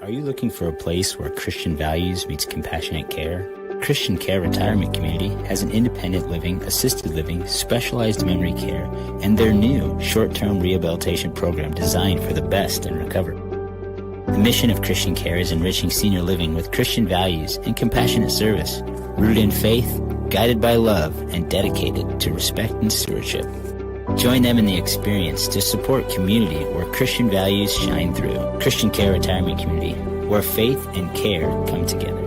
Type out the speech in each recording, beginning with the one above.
Are you looking for a place where Christian values meets compassionate care? Christian Care Retirement Community has an independent living, assisted living, specialized memory care, and their new short-term rehabilitation program designed for the best in recovery. The mission of Christian Care is enriching senior living with Christian values and compassionate service, rooted in faith, guided by love, and dedicated to respect and stewardship. Join them in the experience to support community where Christian values shine through. Christian Care Retirement Community, where faith and care come together.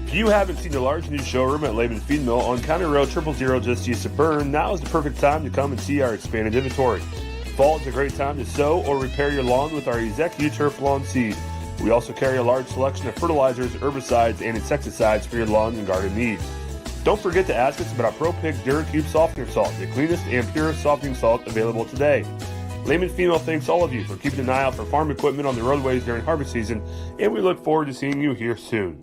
If you haven't seen the large new showroom at Laban Feed Mill on County Road 000 just east of Berne, now is the perfect time to come and see our expanded inventory. Fall is a great time to sow or repair your lawn with our ExecuTurf Lawn Seed. We also carry a large selection of fertilizers, herbicides, and insecticides for your lawn and garden needs. Don't forget to ask us about our Pro Pick DuraCube Softener Salt, the cleanest and purest softening salt available today. Layman Female thanks all of you for keeping an eye out for farm equipment on the roadways during harvest season, and we look forward to seeing you here soon.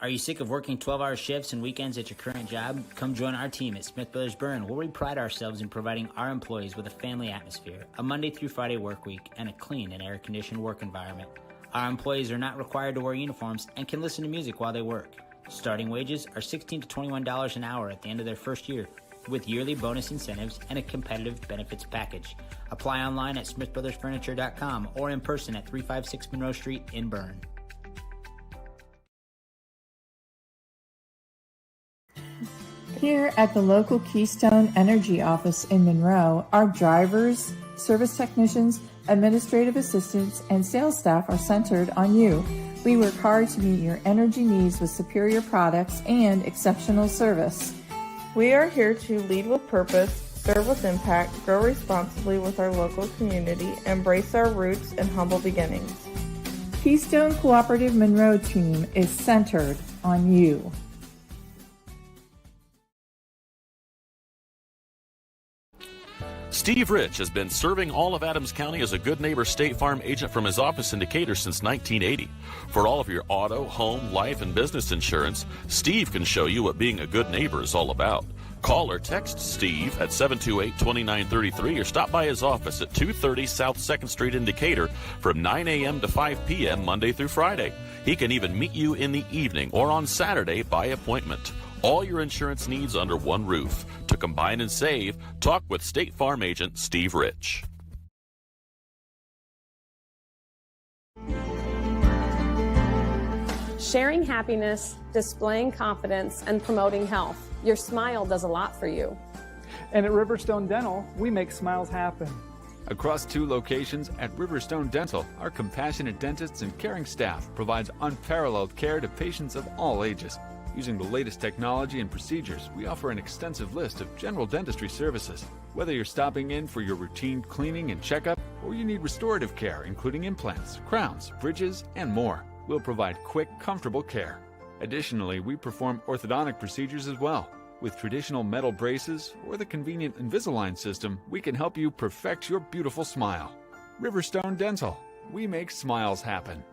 Are you sick of working 12-hour shifts and weekends at your current job? Come join our team at Smith Brothers Berne, where we pride ourselves in providing our employees with a family atmosphere, a Monday through Friday work week, and a clean and air-conditioned work environment. Our employees are not required to wear uniforms and can listen to music while they work. Starting wages are $16 to $21 an hour at the end of their first year, with yearly bonus incentives and a competitive benefits package. Apply online at smithbrothersfurniture.com or in person at 356 Monroe Street in Berne. Here at the local Keystone Energy office in Monroe, our drivers, service technicians, administrative assistants, and sales staff are centered on you. We work hard to meet your energy needs with superior products and exceptional service. We are here to lead with purpose, serve with impact, grow responsibly with our local community, embrace our roots and humble beginnings. Keystone Cooperative Monroe team is centered on you. Steve Rich has been serving all of Adams County as a Good Neighbor State Farm agent from his office in Decatur since 1980. For all of your auto, home, life, and business insurance, Steve can show you what being a good neighbor is all about. Call or text Steve at 728-2933 or stop by his office at 230 South 2nd Street in Decatur from 9 a.m. to 5 p.m. Monday through Friday. He can even meet you in the evening or on Saturday by appointment. All your insurance needs under one roof. To combine and save, talk with State Farm agent Steve Rich. Sharing happiness, displaying confidence, and promoting health. Your smile does a lot for you. And at Riverstone Dental, we make smiles happen. Across 2 locations at Riverstone Dental, our compassionate dentists and caring staff provides unparalleled care to patients of all ages. Using the latest technology and procedures, we offer an extensive list of general dentistry services. Whether you're stopping in for your routine cleaning and checkup, or you need restorative care, including implants, crowns, bridges, and more, we'll provide quick, comfortable care. Additionally, we perform orthodontic procedures as well. With traditional metal braces or the convenient Invisalign system, we can help you perfect your beautiful smile. Riverstone Dental. We make smiles happen.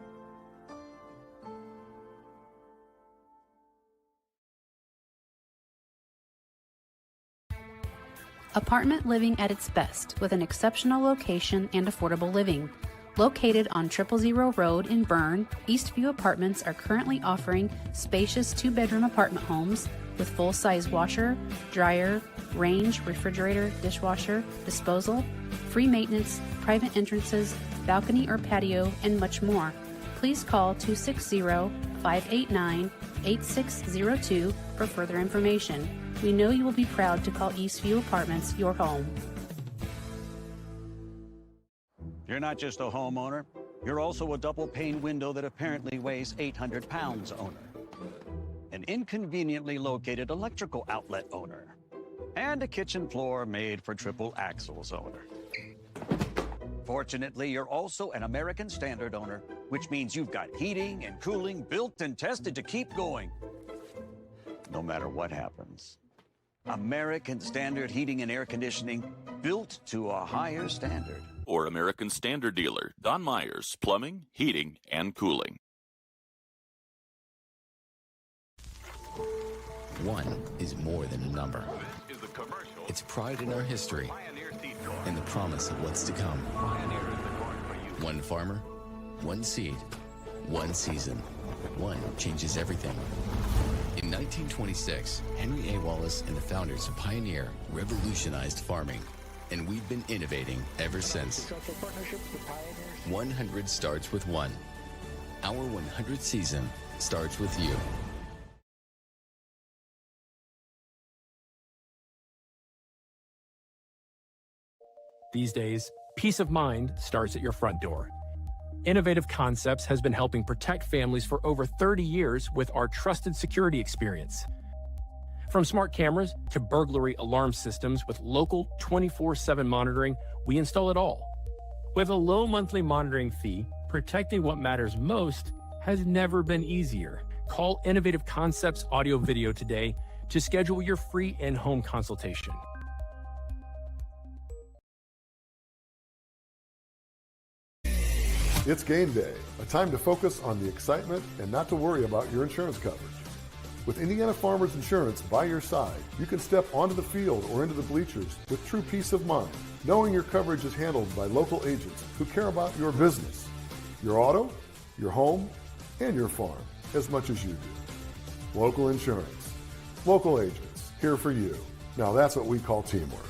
Apartment living at its best with an exceptional location and affordable living. Located on 000 Road in Berne, Eastview Apartments are currently offering spacious 2-bedroom apartment homes with full-size washer, dryer, range, refrigerator, dishwasher, disposal, free maintenance, private entrances, balcony or patio, and much more. Please call 260-589-8602 for further information. We know you will be proud to call Eastview Apartments your home. You're not just a homeowner, you're also a double-pane window that apparently weighs 800 pounds owner, an inconveniently located electrical outlet owner, and a kitchen floor made for triple axles owner. Fortunately, you're also an American Standard owner, which means you've got heating and cooling built and tested to keep going, no matter what happens. American Standard Heating and Air Conditioning, built to a higher standard. Or American Standard dealer, Don Myers, Plumbing, Heating, and Cooling. One is more than a number. It's pride in our history and the promise of what's to come. One farmer, one seed, one season. One changes everything. In 1926, Henry A. Wallace and the founders of Pioneer revolutionized farming, and we've been innovating ever since. 100 starts with one. Our 100th season starts with you. These days, peace of mind starts at your front door. Innovative Concepts has been helping protect families for over 30 years with our trusted security experience. From smart cameras to burglary alarm systems with local 24/7 monitoring, we install it all. With a low monthly monitoring fee, protecting what matters most has never been easier. Call Innovative Concepts Audio Video today to schedule your free in-home consultation. It's game day, a time to focus on the excitement and not to worry about your insurance coverage. With Indiana Farmers Insurance by your side, you can step onto the field or into the bleachers with true peace of mind, knowing your coverage is handled by local agents who care about your business, your auto, your home, and your farm as much as you do. Local insurance, local agents, here for you. Now that's what we call teamwork.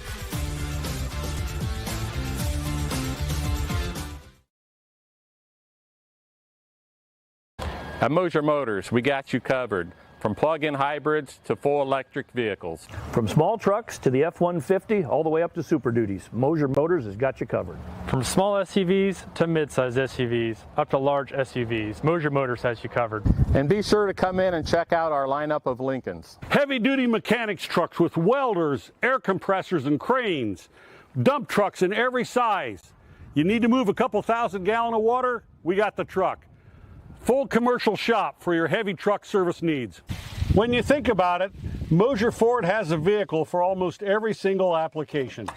At Moser Motors, we got you covered. From plug-in hybrids to full electric vehicles. From small trucks to the F-150, all the way up to Super Duties, Moser Motors has got you covered. From small SUVs to mid-size SUVs, up to large SUVs, Moser Motors has you covered. And be sure to come in and check out our lineup of Lincolns. Heavy-duty mechanics trucks with welders, air compressors, and cranes. Dump trucks in every size. You need to move a couple thousand gallons of water? We got the truck. Full commercial shop for your heavy truck service needs. When you think about it, Moser Ford has a vehicle for almost every single application.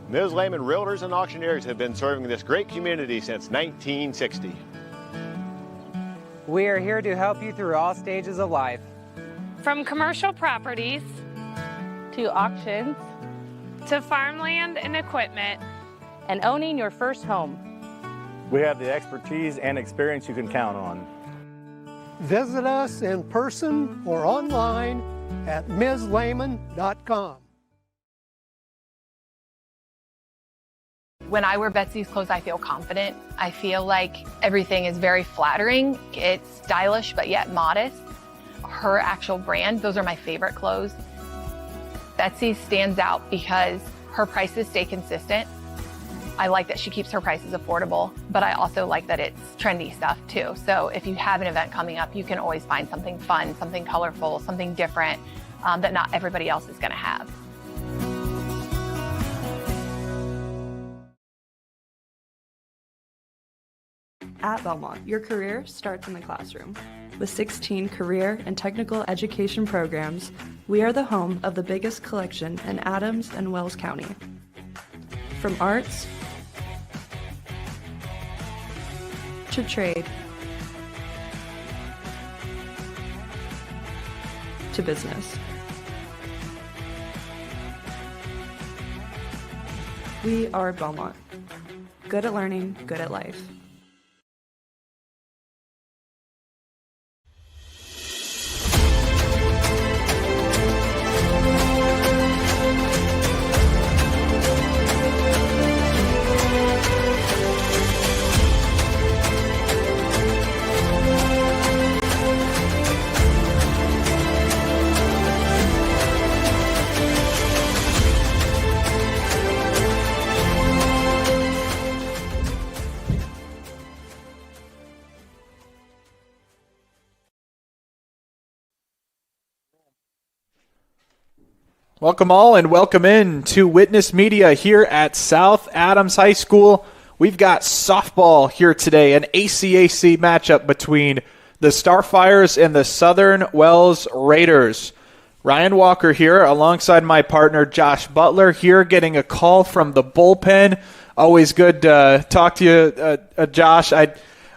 Ms. Lehman Realtors and Auctioneers have been serving this great community since 1960. We are here to help you through all stages of life. From commercial properties to auctions to farmland and equipment and owning your first home. We have the expertise and experience you can count on. Visit us in person or online at MsLehman.com. When I wear Betsy's clothes, I feel confident. I feel like everything is very flattering. It's stylish, but yet modest. Her actual brand, those are my favorite clothes. Betsy stands out because her prices stay consistent. I like that she keeps her prices affordable, but I also like that it's trendy stuff too. So if you have an event coming up, you can always find something fun, something colorful, something different that not everybody else is gonna have. At Belmont, your career starts in the classroom. With 16 career and technical education programs, we are the home of the biggest collection in Adams and Wells County. From arts to trade to business. We are Belmont. Good at learning, good at life. Welcome all and welcome in to Witness Media here at South Adams High School. We've got softball here today, an ACAC matchup between the Starfires and the Southern Wells Raiders. Ryan Walker here alongside my partner Josh Butler here getting a call from the bullpen. Always good to talk to you, Josh.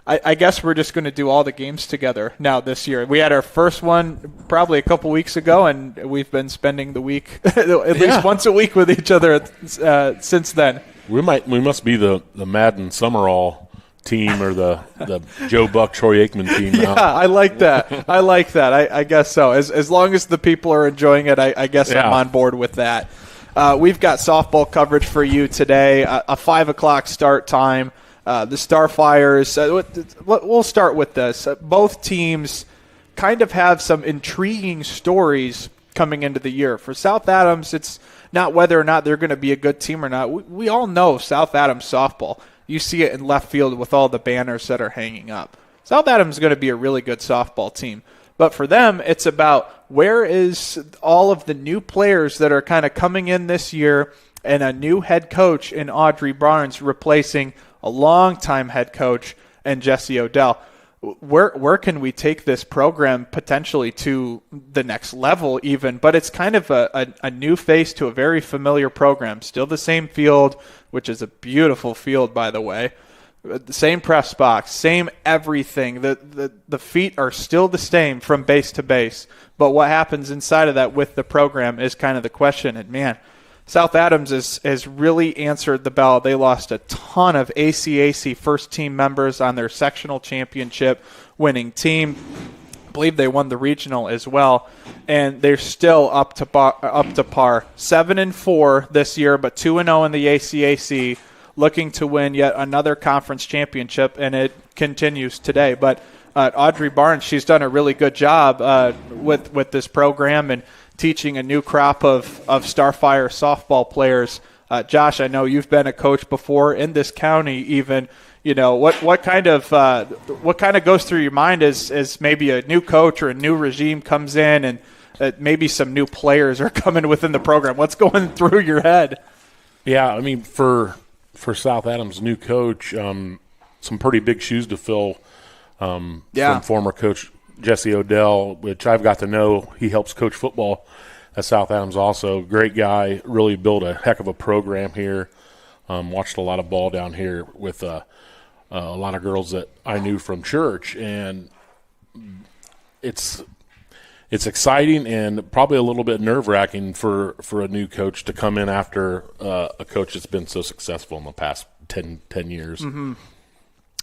I guess we're just going to do all the games together now this year. We had our first one probably a couple weeks ago, and we've been spending the week at least once a week with each other since then. We must be the Madden Summerall team or the Joe Buck Troy Aikman team now. Yeah, I like that. I guess so. As long as the people are enjoying it, I guess I'm on board with that. We've got softball coverage for you today, a 5 o'clock start time. The Starfires, we'll start with this. Both teams kind of have some intriguing stories coming into the year. For South Adams, it's not whether or not they're going to be a good team or not. We all know South Adams softball. You see it in left field with all the banners that are hanging up. South Adams is going to be a really good softball team. But for them, it's about where is all of the new players that are kind of coming in this year and a new head coach in Audrey Barnes replacing a longtime head coach and Jesse Odell. Where can we take this program potentially to the next level even? But it's kind of a new face to a very familiar program. Still the same field, which is a beautiful field, by the way. The same press box, same everything. The feet are still the same from base to base. But what happens inside of that with the program is kind of the question. And, man, South Adams has really answered the bell. They lost a ton of ACAC first-team members on their sectional championship winning team. I believe they won the regional as well, and they're still up to par. 7-4 this year, but 2-0 in the ACAC, looking to win yet another conference championship, and it continues today. But Audrey Barnes, she's done a really good job with this program and teaching a new crop of Starfire softball players. Josh, I know you've been a coach before in this county even. You know, what kind of goes through your mind as maybe a new coach or a new regime comes in and maybe some new players are coming within the program? What's going through your head? Yeah, I mean, for South Adams' new coach, some pretty big shoes to fill from former coach Jesse Odell, which I've got to know. He helps coach football at South Adams also. Great guy, really built a heck of a program here. Watched a lot of ball down here with a lot of girls that I knew from church, and it's exciting and probably a little bit nerve-wracking for a new coach to come in after a coach that's been so successful in the past 10 years. Mm-hmm.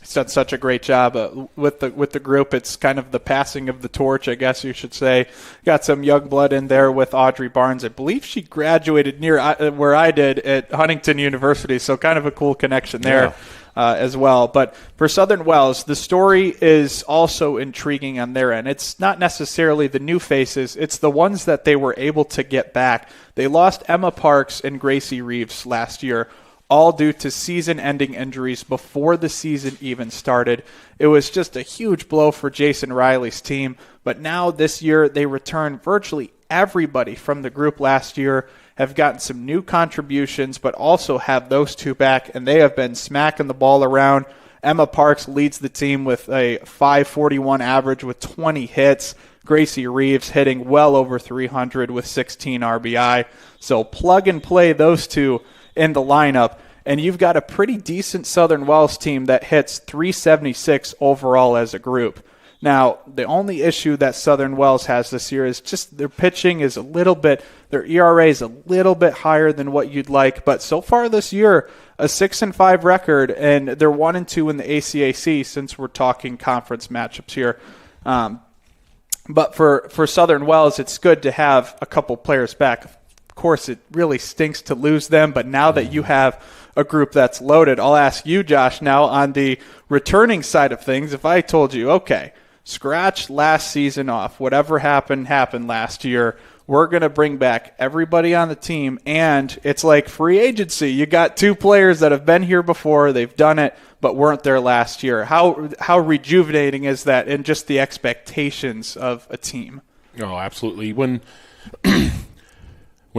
He's done such a great job with the group. It's kind of the passing of the torch, I guess you should say. Got some young blood in there with Audrey Barnes. I believe she graduated near where I did at Huntington University, so kind of a cool connection there as well. But for Southern Wells, the story is also intriguing on their end. It's not necessarily the new faces. It's the ones that they were able to get back. They lost Emma Parks and Gracie Reeves last year, all due to season-ending injuries before the season even started. It was just a huge blow for Jason Riley's team, but now this year they return virtually everybody from the group last year, have gotten some new contributions, but also have those two back, and they have been smacking the ball around. Emma Parks leads the team with a .541 average with 20 hits. Gracie Reeves hitting well over 300 with 16 RBI. So plug and play those two in the lineup, and you've got a pretty decent Southern Wells team that hits .376 overall as a group. Now, the only issue that Southern Wells has this year is just their pitching is a little bit, their ERA is a little bit higher than what you'd like, but so far this year, a 6-5 record, and they're 1-2 in the ACAC since we're talking conference matchups here. But for Southern Wells, it's good to have a couple players back. Of course, it really stinks to lose them, but now that you have a group that's loaded, I'll ask you, Josh, now on the returning side of things. If I told you, okay, scratch last season off, whatever happened last year, we're going to bring back everybody on the team, and it's like free agency. You got two players that have been here before, they've done it, but weren't there last year. How rejuvenating is that in just the expectations of a team? Oh, absolutely. When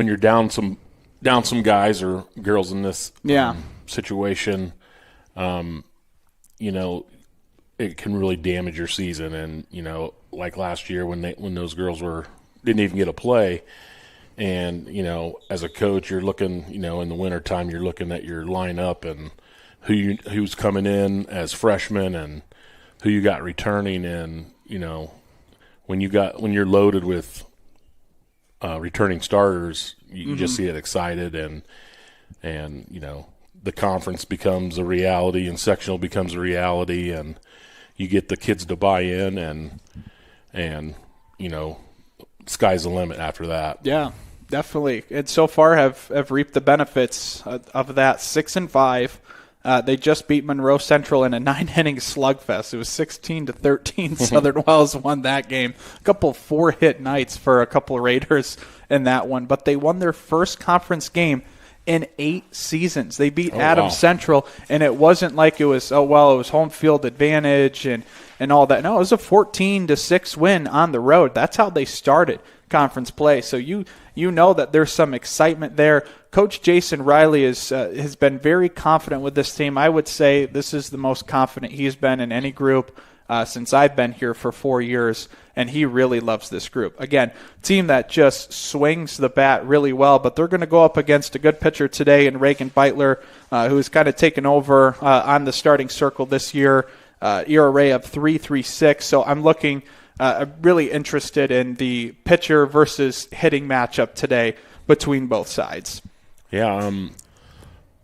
you're down some guys or girls in this situation, you know, it can really damage your season. And, like last year when those girls didn't even get a play. And, as a coach, you're looking, in the wintertime, you're looking at your lineup and who's coming in as freshmen and who you got returning. And, when you're loaded with returning starters, you just see it excited and the conference becomes a reality and sectional becomes a reality, and you get the kids to buy in and sky's the limit after that. Yeah, definitely. And so far have reaped the benefits of that. 6-5. They just beat Monroe Central in a 9-inning slugfest. It was 16-13. Southern Wells won that game. A couple 4-hit nights for a couple of Raiders in that one, but they won their first conference game in 8 seasons. They beat Adams Central, and it wasn't like it was, it was home field advantage and all that. No, it was a 14-6 win on the road. That's how they started conference play. So you know that there's some excitement there. Coach Jason Riley has been very confident with this team. I would say this is the most confident he's been in any group since I've been here for 4 years, and he really loves this group. Again, team that just swings the bat really well, but they're going to go up against a good pitcher today in Reagan Beitler, who's kind of taken over on the starting circle this year, ERA of 3.36. So I'm looking really interested in the pitcher versus hitting matchup today between both sides. Yeah,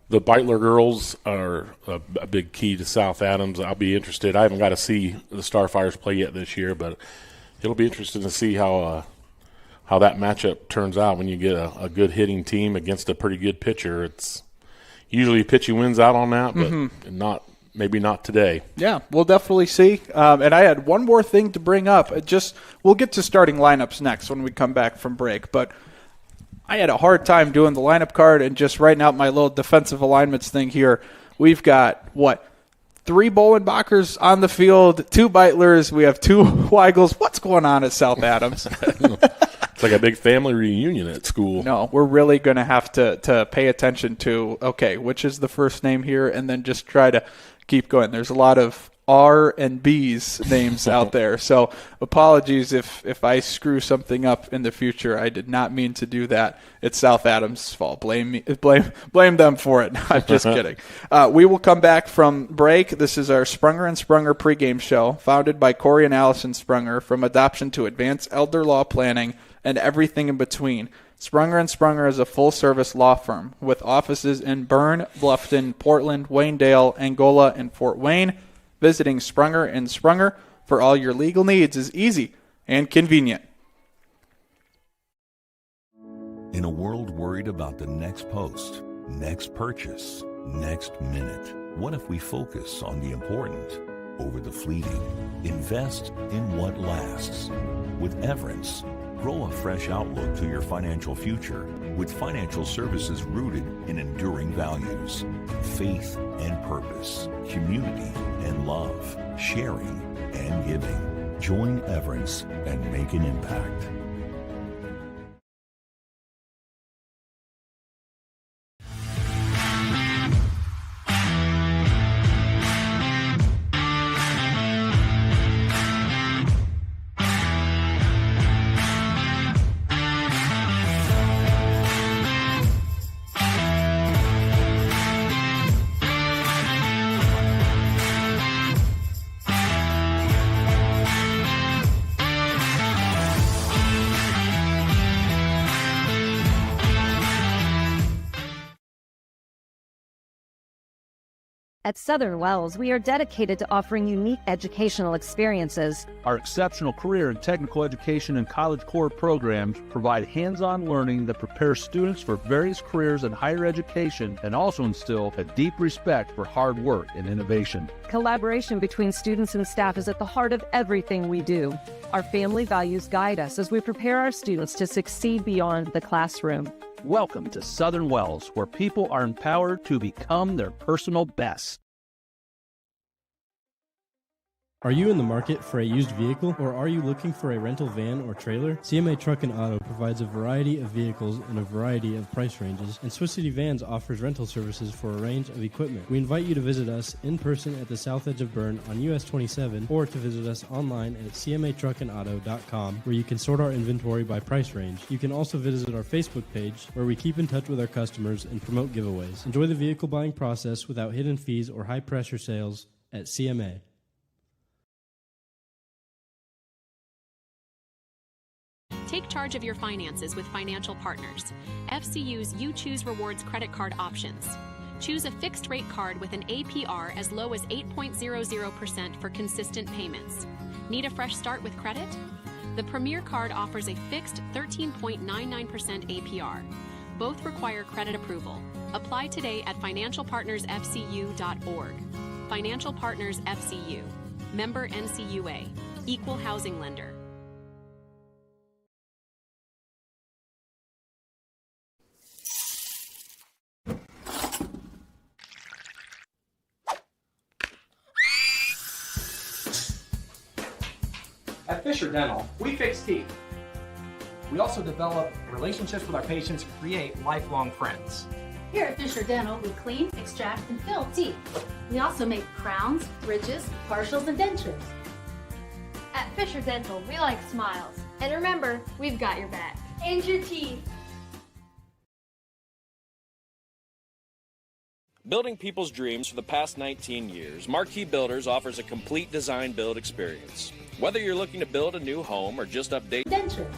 the Beitler girls are a big key to South Adams. I'll be interested. I haven't got to see the Starfires play yet this year, but it'll be interesting to see how that matchup turns out when you get a good hitting team against a pretty good pitcher. It's usually pitching wins out on that, but maybe not today. Yeah, we'll definitely see. And I had one more thing to bring up. We'll get to starting lineups next when we come back from break, but I had a hard time doing the lineup card and just writing out my little defensive alignments thing here. We've got, 3 Bolenbachers on the field, 2 Beitlers, we have 2 Weigels. What's going on at South Adams? It's like a big family reunion at school. No, we're really going to have to pay attention to, which is the first name here, and then just try to keep going. There's a lot of R and B's names out there. So apologies if I screw something up in the future. I did not mean to do that. It's South Adams' fault. Blame them for it. I'm just kidding. We will come back from break. This is our Sprunger and Sprunger pregame show, founded by Corey and Allison Sprunger, from adoption to advanced elder law planning and everything in between. Sprunger & Sprunger is a full-service law firm with offices in Berne, Bluffton, Portland, Waynedale, Angola, and Fort Wayne. Visiting Sprunger & Sprunger for all your legal needs is easy and convenient. In a world worried about the next post, next purchase, next minute, what if we focus on the important over the fleeting? Invest in what lasts. With Everence, grow a fresh outlook to your financial future with financial services rooted in enduring values, faith and purpose, community and love, sharing and giving. Join Everence and make an impact. At Southern Wells, we are dedicated to offering unique educational experiences. Our exceptional career and technical education and college core programs provide hands-on learning that prepares students for various careers in higher education and also instill a deep respect for hard work and innovation. Collaboration between students and staff is at the heart of everything we do. Our family values guide us as we prepare our students to succeed beyond the classroom. Welcome to Southern Wells, where people are empowered to become their personal best. Are you in the market for a used vehicle, or are you looking for a rental van or trailer? CMA Truck and Auto provides a variety of vehicles in a variety of price ranges, and Swiss City Vans offers rental services for a range of equipment. We invite you to visit us in person at the south edge of Berne on US 27, or to visit us online at cmatruckandauto.com, where you can sort our inventory by price range. You can also visit our Facebook page, where we keep in touch with our customers and promote giveaways. Enjoy the vehicle buying process without hidden fees or high-pressure sales at CMA. Take charge of your finances with Financial Partners, FCU's You Choose Rewards credit card options. Choose a fixed rate card with an APR as low as 8.00% for consistent payments. Need a fresh start with credit? The Premier card offers a fixed 13.99% APR. Both require credit approval. Apply today at financialpartnersfcu.org. Financial Partners FCU. Member NCUA. Equal housing lender. At Fisher Dental, we fix teeth. We also develop relationships with our patients and create lifelong friends. Here at Fisher Dental, we clean, extract, and fill teeth. We also make crowns, bridges, partials, and dentures. At Fisher Dental, we like smiles. And remember, we've got your back. And your teeth. Building people's dreams for the past 19 years, Marquee Builders offers a complete design build experience. Whether you're looking to build a new home or just update dentures.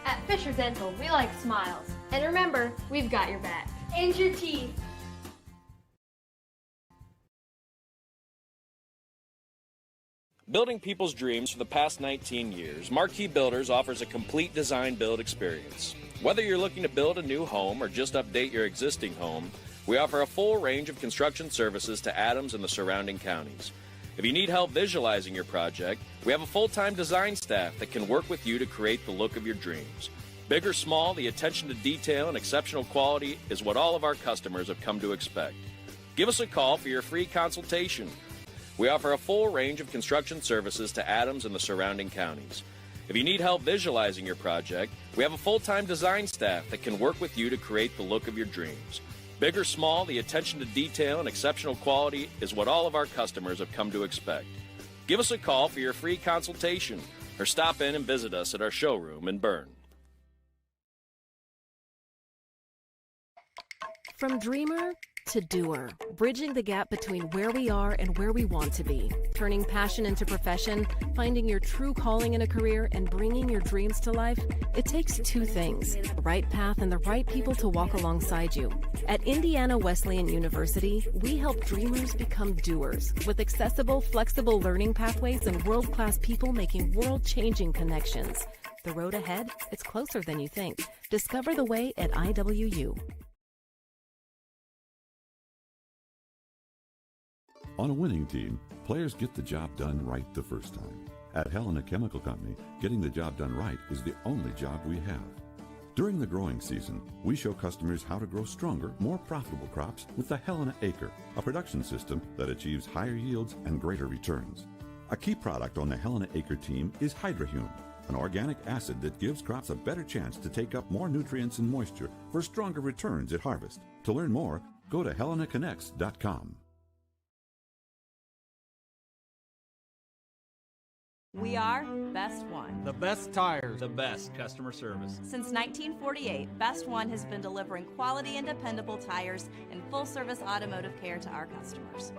At Fisher Dental, we like smiles. And remember, we've got your back. And your teeth. Building people's dreams for the past 19 years, Marquee Builders offers a complete design build experience. Whether you're looking to build a new home or just update your existing home, we offer a full range of construction services to Adams and the surrounding counties. If you need help visualizing your project, we have a full-time design staff that can work with you to create the look of your dreams. Big or small, the attention to detail and exceptional quality is what all of our customers have come to expect. Give us a call for your free consultation. We offer a full range of construction services to Adams and the surrounding counties. If you need help visualizing your project, we have a full-time design staff that can work with you to create the look of your dreams. Big or small, the attention to detail and exceptional quality is what all of our customers have come to expect. Give us a call for your free consultation or stop in and visit us at our showroom in Berne. From dreamer to doer, bridging the gap between where we are and where we want to be, turning passion into profession, finding your true calling in a career, and bringing your dreams to life, it takes two things: the right path and the right people to walk alongside you. At Indiana Wesleyan University, we help dreamers become doers with accessible, flexible learning pathways and world-class people making world-changing connections. The road ahead, it's closer than you think. Discover the way at IWU. On a winning team, players get the job done right the first time. At Helena Chemical Company, getting the job done right is the only job we have. During the growing season, we show customers how to grow stronger, more profitable crops with the Helena Acre, a production system that achieves higher yields and greater returns. A key product on the Helena Acre team is Hydrahume, an organic acid that gives crops a better chance to take up more nutrients and moisture for stronger returns at harvest. To learn more, go to helenaconnects.com. We are Best One. The best tires, the best customer service. Since 1948, Best One has been delivering quality and dependable tires and full-service automotive care to our customers.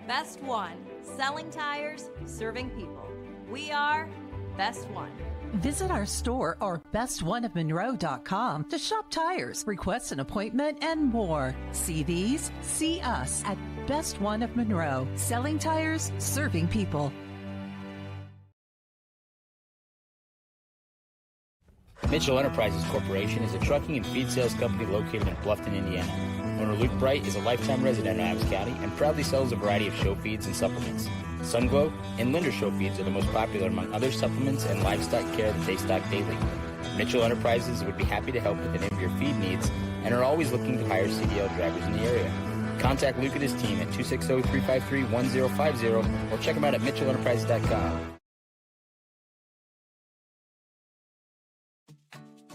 Best One, selling tires, serving people. We are Best One. Visit our store or bestoneofmonroe.com to shop tires, request an appointment, and more. See these? See us at Best One of Monroe, selling tires, serving people. Mitchell Enterprises Corporation is a trucking and feed sales company located in Bluffton, Indiana. Owner Luke Bright is a lifetime resident of Adams County and proudly sells a variety of show feeds and supplements. Sunglow and Linder show feeds are the most popular among other supplements and livestock care that they stock daily. Mitchell Enterprises would be happy to help with any of your feed needs and are always looking to hire CDL drivers in the area. Contact Luke and his team at 260-353-1050 or check them out at mitchellenterprises.com.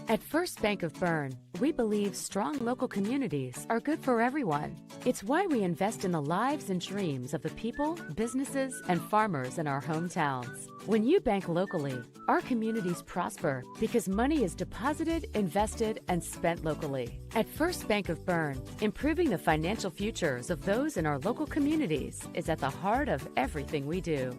At First Bank of Berne, we believe strong local communities are good for everyone. It's why we invest in the lives and dreams of the people, businesses, and farmers in our hometowns. When you bank locally, our communities prosper because money is deposited, invested, and spent locally. At First Bank of Berne, improving the financial futures of those in our local communities is at the heart of everything we do.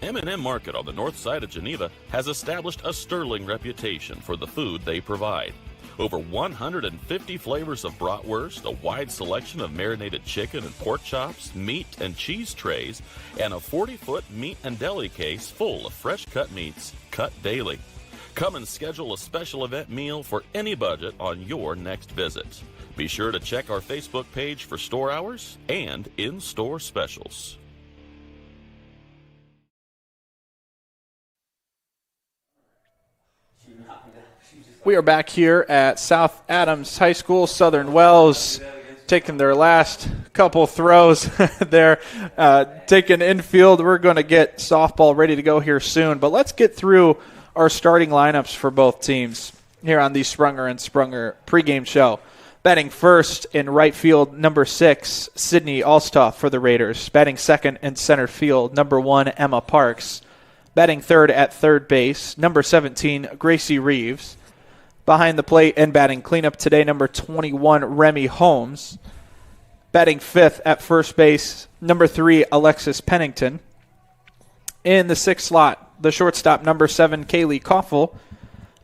M&M Market on the north side of Geneva has established a sterling reputation for the food they provide. Over 150 flavors of bratwurst, a wide selection of marinated chicken and pork chops, meat and cheese trays, and a 40-foot meat and deli case full of fresh-cut meats cut daily. Come and schedule a special event meal for any budget on your next visit. Be sure to check our Facebook page for store hours and in-store specials. We are back here at South Adams High School. Southern Wells taking their last couple throws there, taking infield. We're going to get softball ready to go here soon. But let's get through our starting lineups for both teams here on the Sprunger and Sprunger pregame show. Batting first in right field, number 6, Sydney Alstoff for the Raiders. Batting second in center field, number 1, Emma Parks. Batting third at third base, number 17, Gracie Reeves. Behind the plate and batting cleanup today, number 21, Remy Holmes. Batting fifth at first base, number 3, Alexis Pennington. In the sixth slot, the shortstop, number 7, Kaylee Koffel.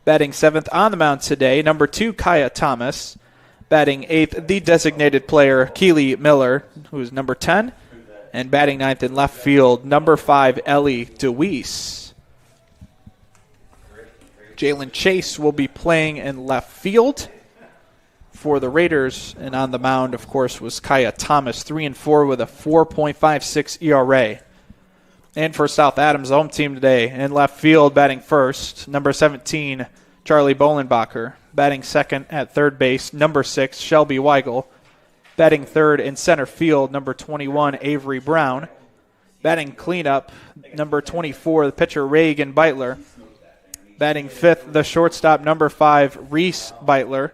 Batting seventh on the mound today, number 2, Kaya Thomas. Batting eighth, the designated player, Keely Miller, who is number 10. And batting ninth in left field, number 5, Ellie DeWeese. Jalen Chase will be playing in left field for the Raiders. And on the mound, of course, was Kaya Thomas, 3-4 with a 4.56 ERA. And for South Adams' home team today, in left field, batting first, number 17, Charlie Bolenbacher. Batting second at third base, number 6, Shelby Weigel. Batting third in center field, number 21, Avery Brown. Batting cleanup, number 24, the pitcher, Reagan Beitler. Batting fifth, the shortstop, number 5, Reese Beitler.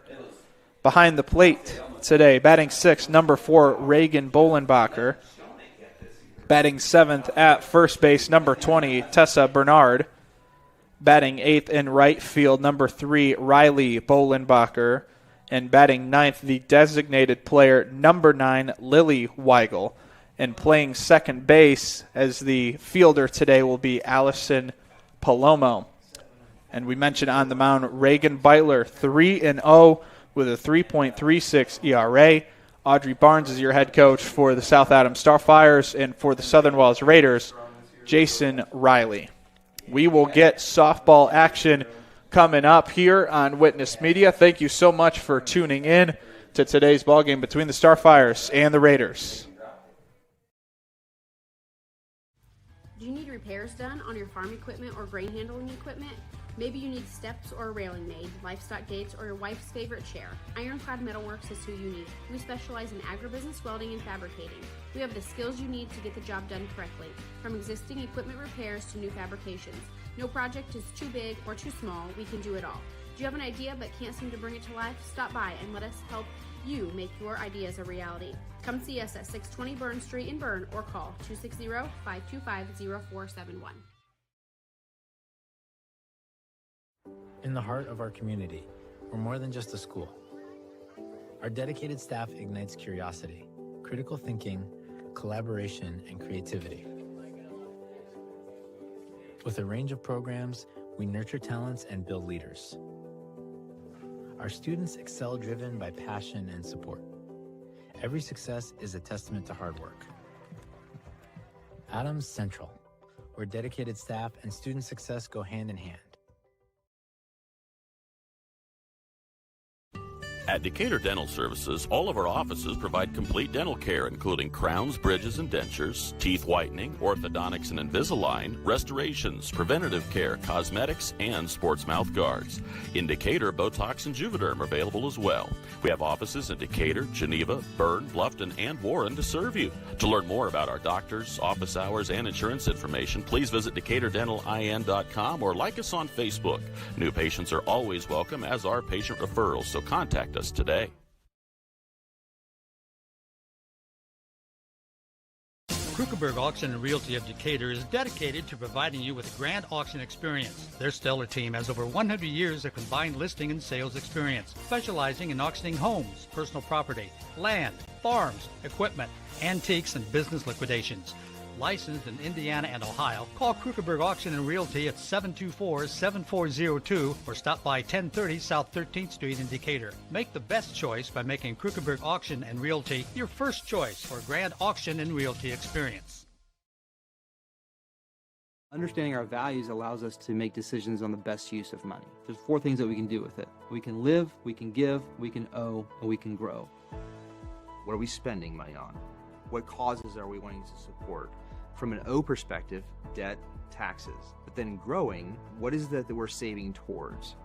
Behind the plate today, batting sixth, number 4, Reagan Bolenbacher. Batting seventh at first base, number 20, Tessa Bernard. Batting eighth in right field, number 3, Riley Bolenbacher. And batting ninth, the designated player, number 9, Lily Weigel. And playing second base as the fielder today will be Allison Palomo. And we mentioned on the mound, Reagan Beitler, 3-0 with a 3.36 ERA. Audrey Barnes is your head coach for the South Adams Starfires, and for the Southern Wells Raiders, Jason Riley. We will get softball action coming up here on Witness Media. Thank you so much for tuning in to today's ballgame between the Starfires and the Raiders. Do you need repairs done on your farm equipment or grain handling equipment? Maybe you need steps or a railing made, livestock gates, or your wife's favorite chair. Ironclad Metalworks is who you need. We specialize in agribusiness welding and fabricating. We have the skills you need to get the job done correctly, from existing equipment repairs to new fabrications. No project is too big or too small. We can do it all. Do you have an idea but can't seem to bring it to life? Stop by and let us help you make your ideas a reality. Come see us at 620 Berne Street in Berne or call 260-525-0471. In the heart of our community, we're more than just a school. Our dedicated staff ignites curiosity, critical thinking, collaboration, and creativity. With a range of programs, we nurture talents and build leaders. Our students excel driven by passion and support. Every success is a testament to hard work. Adams Central, where dedicated staff and student success go hand in hand. At Decatur Dental Services, all of our offices provide complete dental care, including crowns, bridges, and dentures, teeth whitening, orthodontics and Invisalign, restorations, preventative care, cosmetics, and sports mouth guards. In Decatur, Botox and Juvederm are available as well. We have offices in Decatur, Geneva, Berne, Bluffton, and Warren to serve you. To learn more about our doctors, office hours, and insurance information, please visit DecaturDentalIN.com or like us on Facebook. New patients are always welcome, as are patient referrals, so contact us today. Krukenberg Auction and Realty of Decatur is dedicated to providing you with a grand auction experience. Their stellar team has over 100 years of combined listing and sales experience, specializing in auctioning homes, personal property, land, farms, equipment, antiques, and business liquidations. Licensed in Indiana and Ohio, call Krukenberg Auction and Realty at 724-7402 or stop by 1030 South 13th Street in Decatur. Make the best choice by making Krukenberg Auction and Realty your first choice for a grand auction and realty experience. Understanding our values allows us to make decisions on the best use of money. There's 4 things that we can do with it. We can live, we can give, we can owe, and we can grow. What are we spending money on? What causes are we wanting to support? From an O perspective, debt, taxes. But then growing, what is that we're saving towards?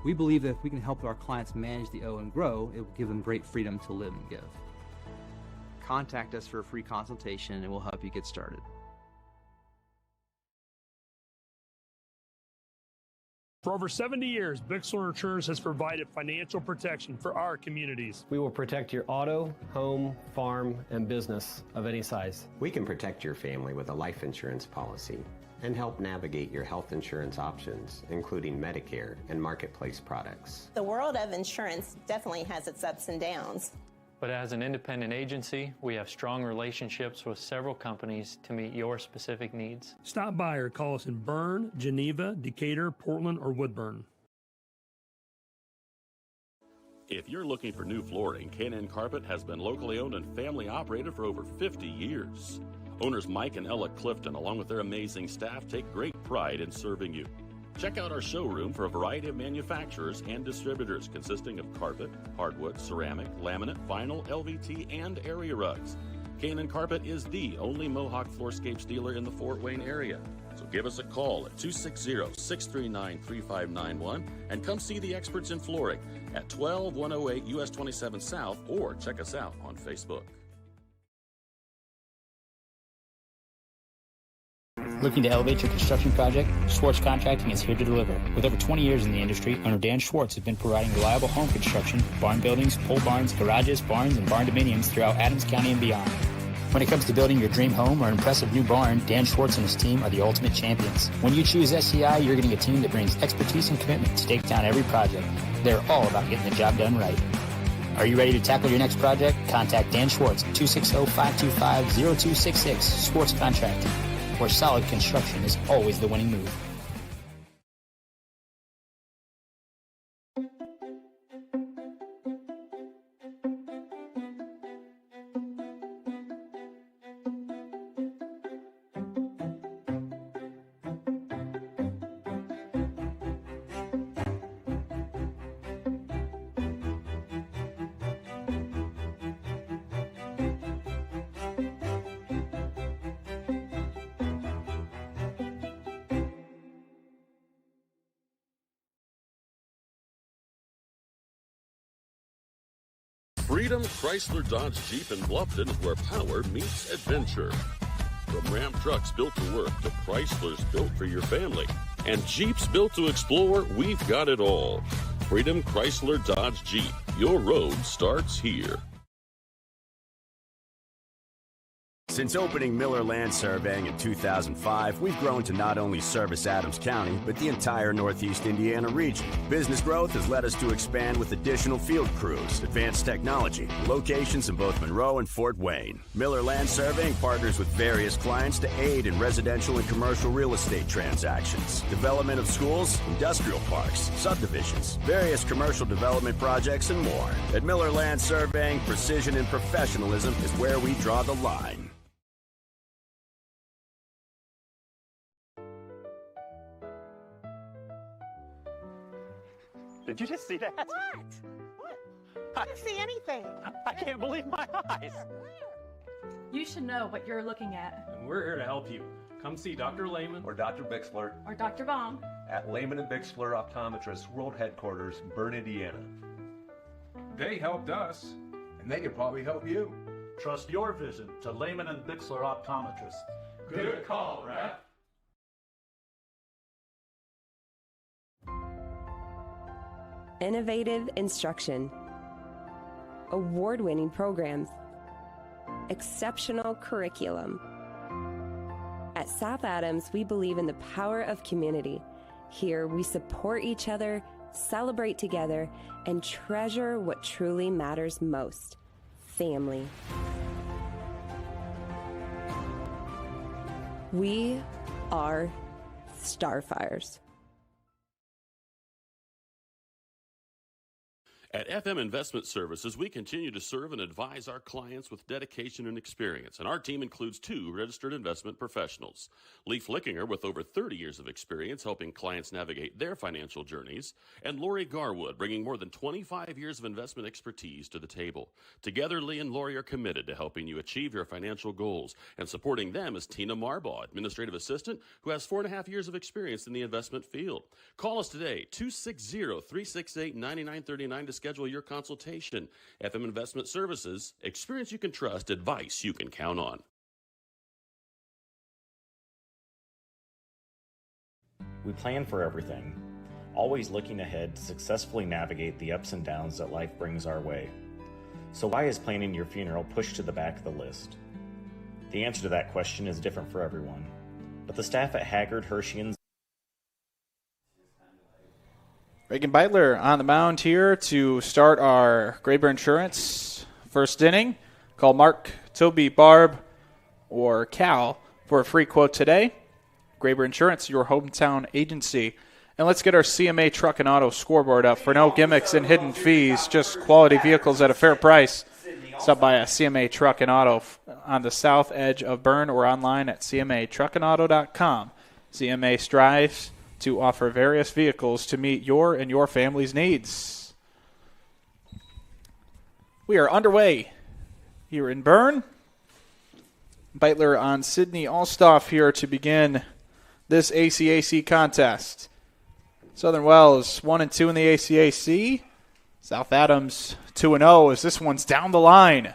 We believe that if we can help our clients manage the O and grow, it will give them great freedom to live and give. Contact us for a free consultation and we'll help you get started. For over 70 years, Bixler Insurance has provided financial protection for our communities. We will protect your auto, home, farm, and business of any size. We can protect your family with a life insurance policy and help navigate your health insurance options, including Medicare and marketplace products. The world of insurance definitely has its ups and downs. But as an independent agency, we have strong relationships with several companies to meet your specific needs. Stop by or call us in Berne, Geneva, Decatur, Portland, or Woodburn. If you're looking for new flooring, K&N Carpet has been locally owned and family operated for over 50 years. Owners Mike and Ella Clifton, along with their amazing staff, take great pride in serving you. Check out our showroom for a variety of manufacturers and distributors consisting of carpet, hardwood, ceramic, laminate, vinyl, LVT, and area rugs. K&N Carpet is the only Mohawk Floorscapes dealer in the Fort Wayne area. So give us a call at 260-639-3591 and come see the experts in flooring at 12108 US 27 South, or check us out on Facebook. Looking to elevate your construction project? Schwartz Contracting is here to deliver. With over 20 years in the industry, owner Dan Schwartz has been providing reliable home construction, barn buildings, pole barns, garages, barns, and barn dominiums throughout Adams County and beyond. When it comes to building your dream home or impressive new barn, Dan Schwartz and his team are the ultimate champions. When you choose SCI, you're getting a team that brings expertise and commitment to take down every project. They're all about getting the job done right. Are you ready to tackle your next project? Contact Dan Schwartz at 260-525-0266, Schwartz Contracting, where solid construction is always the winning move. Freedom Chrysler Dodge Jeep in Bluffton is where power meets adventure. From Ram trucks built to work to Chryslers built for your family and Jeeps built to explore, we've got it all. Freedom Chrysler Dodge Jeep. Your road starts here. Since opening Miller Land Surveying in 2005, we've grown to not only service Adams County, but the entire Northeast Indiana region. Business growth has led us to expand with additional field crews, advanced technology, locations in both Monroe and Fort Wayne. Miller Land Surveying partners with various clients to aid in residential and commercial real estate transactions, development of schools, industrial parks, subdivisions, various commercial development projects, and more. At Miller Land Surveying, precision and professionalism is where we draw the line. Did you just see that? What? What? I don't see anything. I can't believe my eyes. You should know what you're looking at. And we're here to help you. Come see Dr. Lehman or Dr. Bixler or Dr. Baum at Lehman and Bixler Optometrists World Headquarters, Berne, Indiana. They helped us, and they could probably help you. Trust your vision to Lehman and Bixler Optometrists. Good call, Rap. Innovative instruction, award-winning programs, exceptional curriculum. At South Adams, we believe in the power of community. Here, we support each other, celebrate together, and treasure what truly matters most: family. We are Starfires. At FM Investment Services, we continue to serve and advise our clients with dedication and experience, and our team includes 2 registered investment professionals. Leif Lickinger, with over 30 years of experience helping clients navigate their financial journeys, and Lori Garwood, bringing more than 25 years of investment expertise to the table. Together, Lee and Lori are committed to helping you achieve your financial goals, and supporting them is Tina Marbaugh, administrative assistant, who has 4.5 years of experience in the investment field. Call us today, 260-368-9939 to schedule your consultation. FM Investment Services, experience you can trust, advice you can count on. We plan for everything, always looking ahead to successfully navigate the ups and downs that life brings our way. So why is planning your funeral pushed to the back of the list? The answer to that question is different for everyone, but the staff at Haggard, Hershey & Reagan Beitler on the mound here to start our Graber Insurance first inning. Call Mark, Toby, Barb, or Cal for a free quote today. Graber Insurance, your hometown agency. And let's get our CMA Truck and Auto scoreboard up. For no gimmicks and hidden fees, just quality vehicles at a fair price. Stop by a CMA Truck and Auto on the south edge of Berne or online at cmatruckandauto.com. CMA strives to offer various vehicles to meet your and your family's needs. We are underway here in Berne. Beitler on Sydney Alstoff here to begin this ACAC contest. Southern Wells 1-2 in the ACAC. South Adams 2-0 as this one's down the line.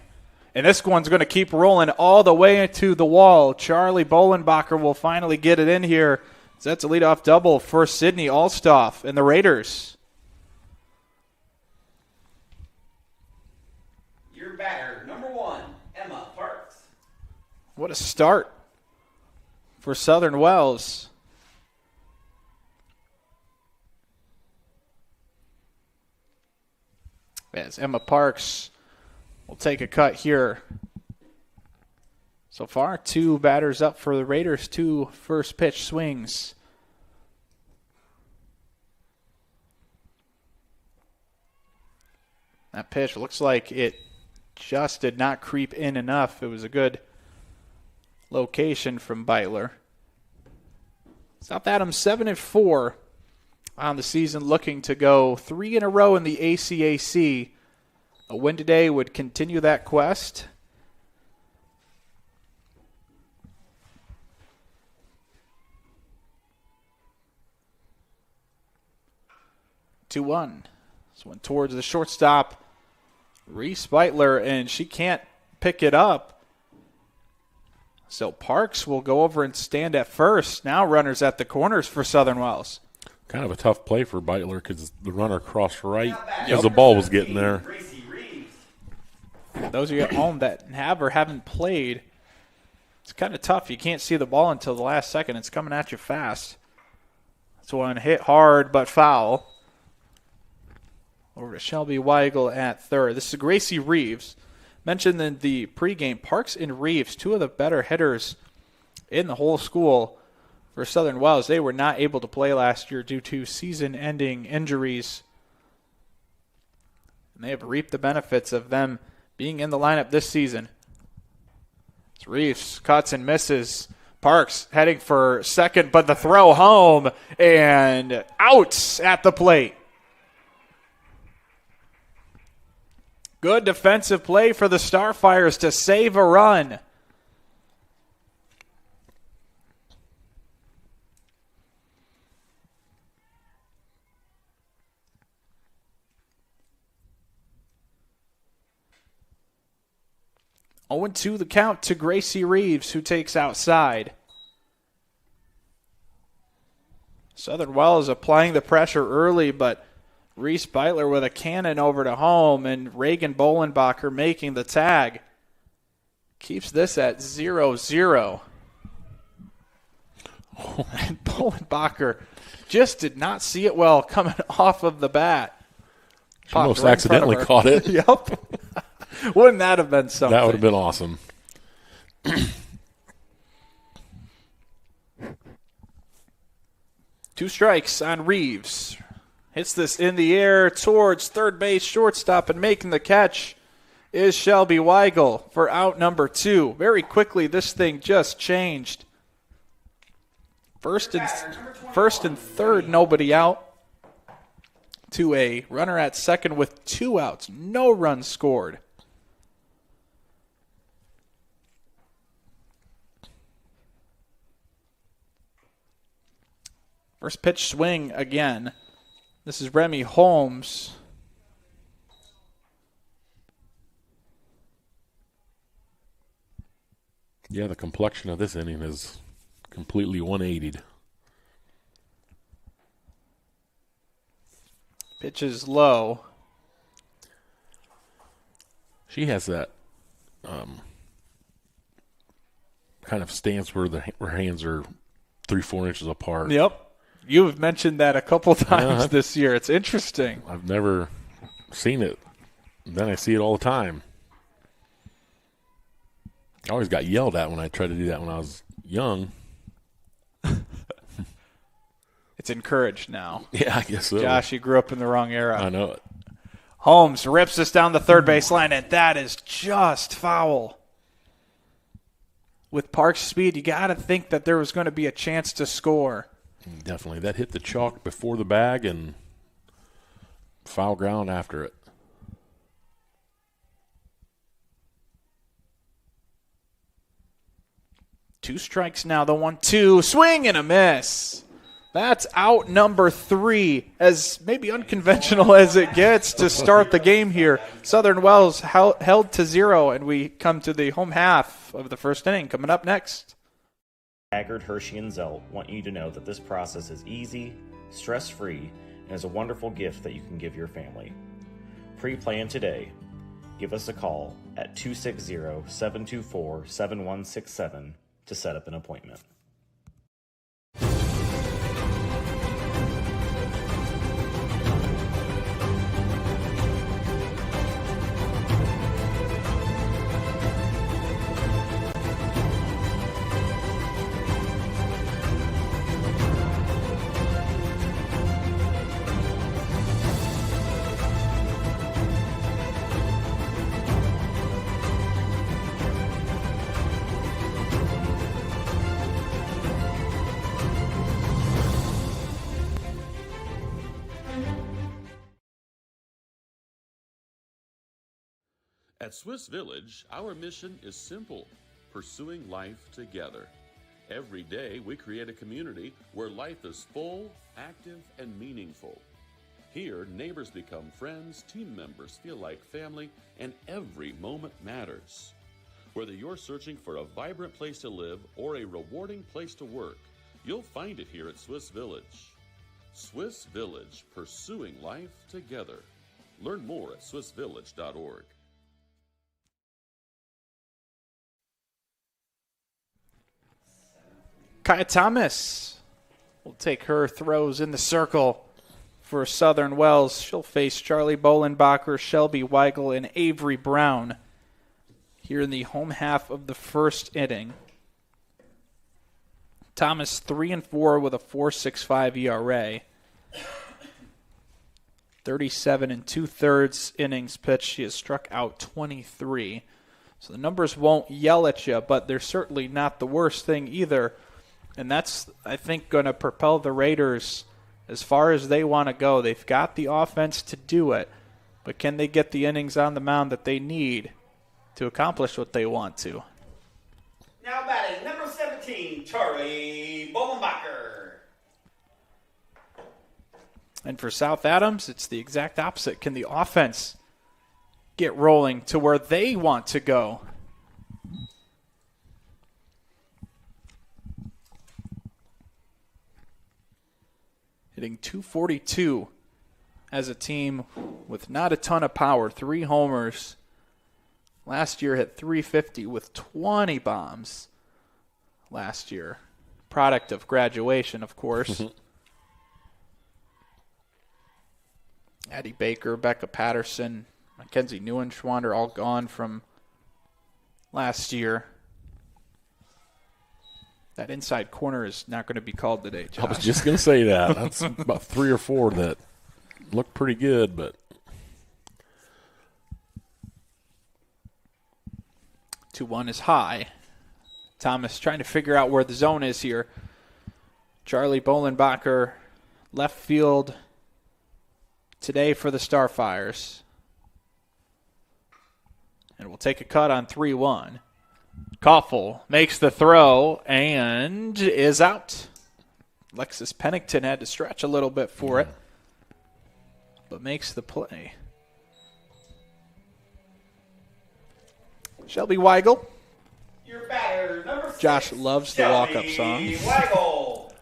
And this one's going to keep rolling all the way into the wall. Charlie Bolenbacher will finally get it in here. That's a leadoff double for Sydney Alstoff and the Raiders. Your batter, number 1, Emma Parks. What a start for Southern Wells. As Emma Parks will take a cut here. So far, 2 batters up for the Raiders, 2 first pitch swings. That pitch looks like it just did not creep in enough. It was a good location from Beitler. South Adams 7-4 on the season, looking to go 3 in a row in the ACAC. A win today would continue that quest. This one towards the shortstop, Reese Beitler, and she can't pick it up. So Parks will go over and stand at first. Now runners at the corners for Southern Wells. Kind of a tough play for Beitler because the runner crossed right as the ball was getting there. Those of you at home that have or haven't played, it's kind of tough. You can't see the ball until the last second. It's coming at you fast. This one hit hard but foul. Over to Shelby Weigel at third. This is Gracie Reeves. Mentioned in the pregame, Parks and Reeves, 2 of the better hitters in the whole school for Southern Wells. They were not able to play last year due to season-ending injuries. And they have reaped the benefits of them being in the lineup this season. It's Reeves cuts and misses. Parks heading for second, but the throw home and out at the plate. Good defensive play for the Starfires to save a run. Oh, 0-2 the count to Gracie Reeves, who takes outside. Southern Wells applying the pressure early, but Reese Beitler with a cannon over to home, and Reagan Bolenbacher making the tag. Keeps this at 0-0. And Bolenbacher just did not see it well coming off of the bat. She almost accidentally caught it. Yep. Wouldn't that have been something? That would have been awesome. 2 strikes on Reeves. Hits this in the air towards third base, shortstop, and making the catch is Shelby Weigel for out number 2. Very quickly, this thing just changed. First and third, nobody out. To a runner at second with 2 outs. No runs scored. First pitch swing again. This is Remy Holmes. Yeah, the complexion of this inning is completely 180'd. Pitch is low. She has that kind of stance where her hands are 3-4 inches apart. Yep. You've mentioned that a couple times this year. It's interesting. I've never seen it. Then I see it all the time. I always got yelled at when I tried to do that when I was young. It's encouraged now. Yeah, I guess so. Josh, you grew up in the wrong era. I know it. Holmes rips this down the third baseline, and that is just foul. With Park's speed, you got to think that there was going to be a chance to score. Definitely. That hit the chalk before the bag and foul ground after it. Two strikes now, the 1-2. Swing and a miss. That's out number 3, as maybe unconventional as it gets to start the game here. Southern Wells held to 0, and we come to the home half of the first inning. Coming up next. Haggard, Hershey, and Zelt want you to know that this process is easy, stress-free, and is a wonderful gift that you can give your family. Pre-plan today. Give us a call at 260-724-7167 to set up an appointment. At Swiss Village, our mission is simple: pursuing life together. Every day, we create a community where life is full, active, and meaningful. Here, neighbors become friends, team members feel like family, and every moment matters. Whether you're searching for a vibrant place to live or a rewarding place to work, you'll find it here at Swiss Village. Swiss Village, pursuing life together. Learn more at swissvillage.org. Kaya Thomas will take her throws in the circle for Southern Wells. She'll face Charlie Bolenbacher, Shelby Weigel, and Avery Brown here in the home half of the first inning. Thomas 3-4 with a 4.65 ERA. 37 2/3 innings pitched. She has struck out 23. So the numbers won't yell at you, but they're certainly not the worst thing either. And that's, I think, going to propel the Raiders as far as they want to go. They've got the offense to do it, But can they get the innings on the mound that they need to accomplish what they want to? Now batting, number 17, Charlie Bollenbacher. And for South Adams, it's the exact opposite. Can the offense get rolling to where they want to go? Hitting .242 as a team with not a ton of power. 3 homers. Last year hit .350 with 20 bombs last year. Product of graduation, of course. Addie Baker, Becca Patterson, Mackenzie Neuenschwander all gone from last year. That inside corner is not going to be called today, Josh. I was just going to say that. That's about 3 or 4 that look pretty good, but 2-1 is high. Thomas trying to figure out where the zone is here. Charlie Bollenbacher, left field today for the Starfires. And we'll take a cut on 3-1. Koffel makes the throw and is out. Alexis Pennington had to stretch a little bit for it, but makes the play. Shelby Weigel. Your batter, number 6, Josh loves the walk-up song. Weigel.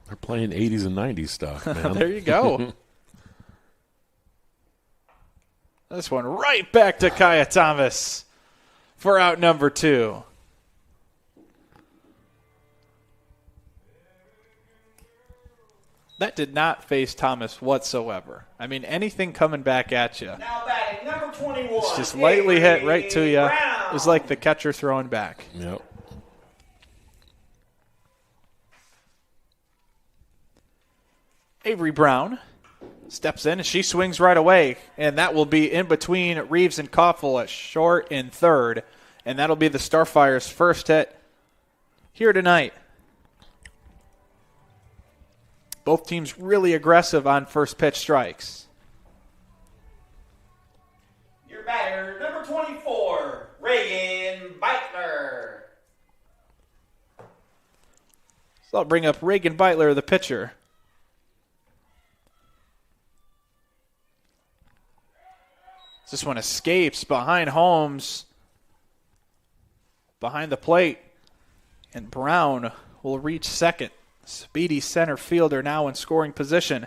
they're playing 80s and 90s stuff, man. There you go. This one right back to Kaya Thomas for out number 2. That did not face Thomas whatsoever. I mean, anything coming back at you. Now batting, number 21. It's just lightly hit right to you. Brown. It was like the catcher throwing back. Yep. Avery Brown steps in, and she swings right away. And that will be in between Reeves and Koffel at short and third. And that'll be the Starfires' first hit here tonight. Both teams really aggressive on first pitch strikes. Your batter, number 24, Reagan Beitler. So I'll bring up Reagan Beitler, the pitcher. This one escapes behind Holmes, behind the plate, and Brown will reach second. Speedy center fielder now in scoring position.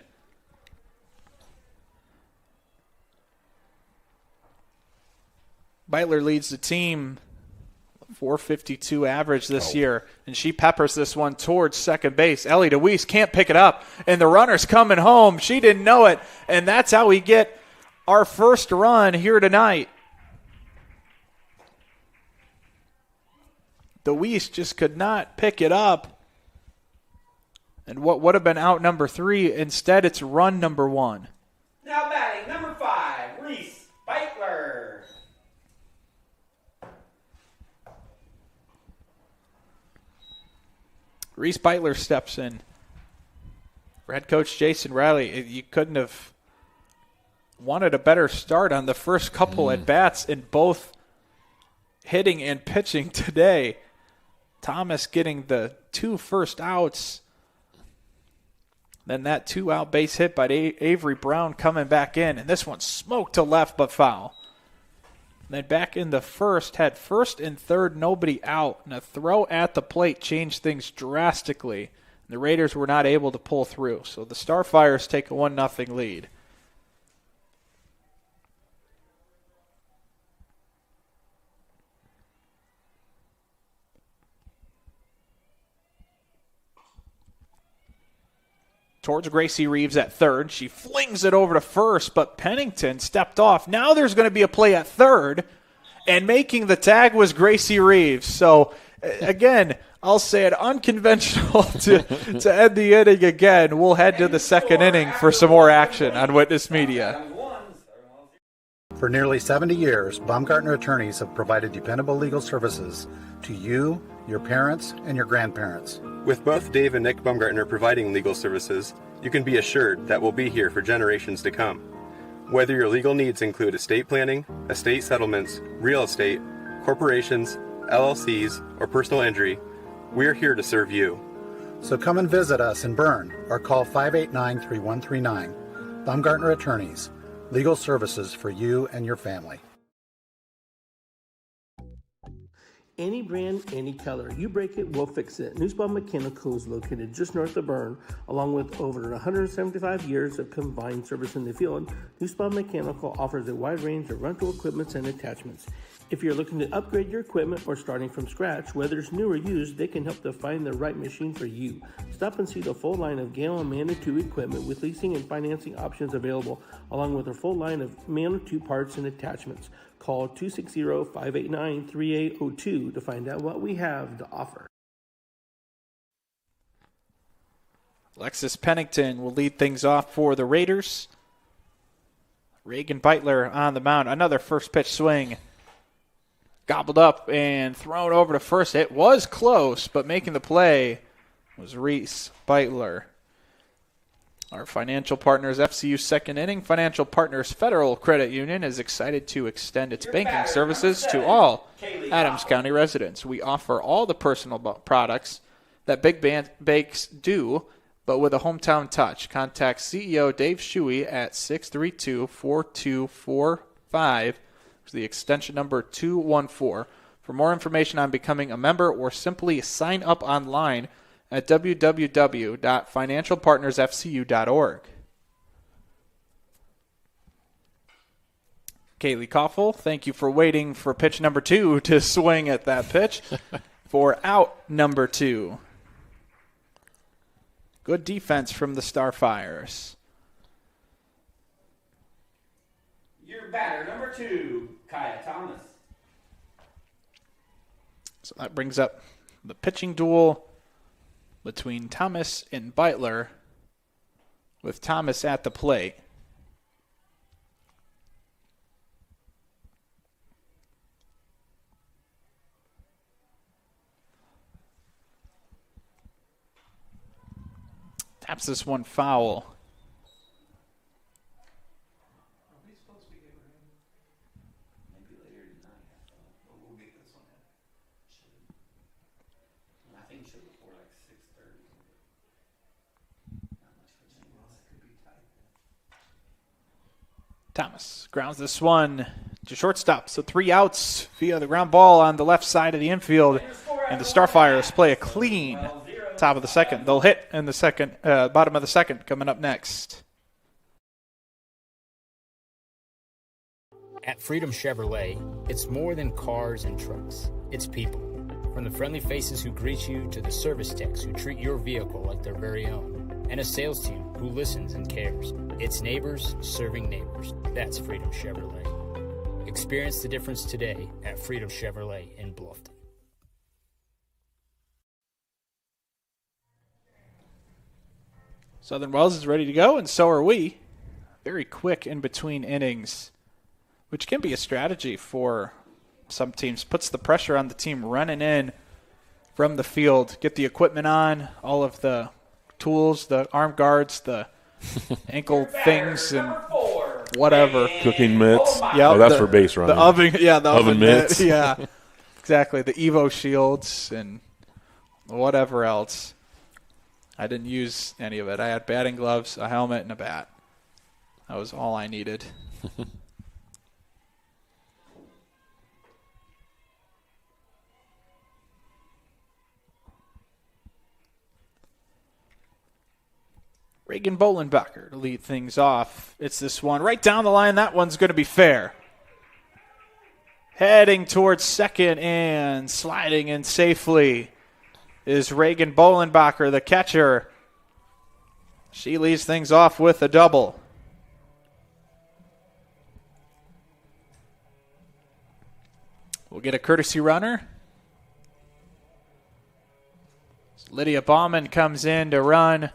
Beitler leads the team, 452 average this year, and she peppers this one towards second base. Ellie DeWeese can't pick it up, and the runner's coming home. She didn't know it, and that's how we get our first run here tonight. DeWeese just could not pick it up. And what would have been out number 3, instead it's run number 1. Now batting, number 5, Reese Beitler. Reese Beitler steps in. For head coach Jason Riley, you couldn't have wanted a better start on the first couple at bats in both hitting and pitching today. Thomas getting the 2 first outs. Then that 2-out base hit by Avery Brown coming back in. And this one smoked to left but foul. Then back in the first, had first and third, nobody out. And a throw at the plate changed things drastically. The Raiders were not able to pull through. So the Starfires take a 1-0 lead. Towards Gracie Reeves at third. She flings it over to first, but Pennington stepped off. Now there's going to be a play at third, and making the tag was Gracie Reeves. So, again, I'll say it, unconventional to end the inning again. We'll head to the second inning for some more action on Witness Media. For nearly 70 years, Baumgartner attorneys have provided dependable legal services to you, your parents, and your grandparents. With both Dave and Nick Baumgartner providing legal services, you can be assured that we'll be here for generations to come. Whether your legal needs include estate planning, estate settlements, real estate, corporations, LLCs, or personal injury, we're here to serve you. So come and visit us in Berne or call 589-3139. Baumgartner Attorneys, legal services for you and your family. Any brand, any color. You break it, we'll fix it. Nussbaum Mechanical is located just north of Berne, along with over 175 years of combined service in the field. Nussbaum Mechanical offers a wide range of rental equipment and attachments. If you're looking to upgrade your equipment or starting from scratch, whether it's new or used, they can help to find the right machine for you. Stop and see the full line of Gale and Manitou equipment with leasing and financing options available, along with a full line of Manitou parts and attachments. Call 260-589-3802 to find out what we have to offer. Alexis Pennington will lead things off for the Raiders. Reagan Beitler on the mound. Another first pitch swing. Gobbled up and thrown over to first. It was close, but making the play was Reese Beitler. Our financial partners, FCU Second Inning Financial Partners Federal Credit Union, is excited to extend its banking services to all Adams County residents. We offer all the personal products that big banks do, but with a hometown touch. Contact CEO Dave Shuey at 632-4245. The extension number 214. For more information on becoming a member or simply sign up online at www.financialpartnersfcu.org. Kaylee Koffel, thank you for waiting for pitch number 2 to swing at that pitch for out number 2. Good defense from the Starfires. Your batter, number 2, Kaya Thomas. So that brings up the pitching duel between Thomas and Beitler, with Thomas at the plate. Taps this one foul. Thomas grounds this one to shortstop. So 3 outs via the ground ball on the left side of the infield. And the Starfires play a clean top of the second. They'll hit in the second, bottom of the second coming up next. At Freedom Chevrolet, it's more than cars and trucks. It's people. From the friendly faces who greet you to the service techs who treat your vehicle like their very own. And a sales team who listens and cares. It's neighbors serving neighbors. That's Freedom Chevrolet. Experience the difference today at Freedom Chevrolet in Bluffton. Southern Wells is ready to go, and so are we. Very quick in between innings, which can be a strategy for some teams. Puts the pressure on the team running in from the field. Get the equipment on, all of the tools, the arm guards, the ankle things, and whatever. Cooking mitts. Yeah, that's for base running. The oven, yeah, the oven mitts. Yeah, exactly. The Evo shields and whatever else. I didn't use any of it. I had batting gloves, a helmet, and a bat. That was all I needed. Reagan Bolenbacher to lead things off. It's this one right down the line. That one's going to be fair. Heading towards second and sliding in safely is Reagan Bolenbacher, the catcher. She leads things off with a double. We'll get a courtesy runner. Lydia Bauman comes in to run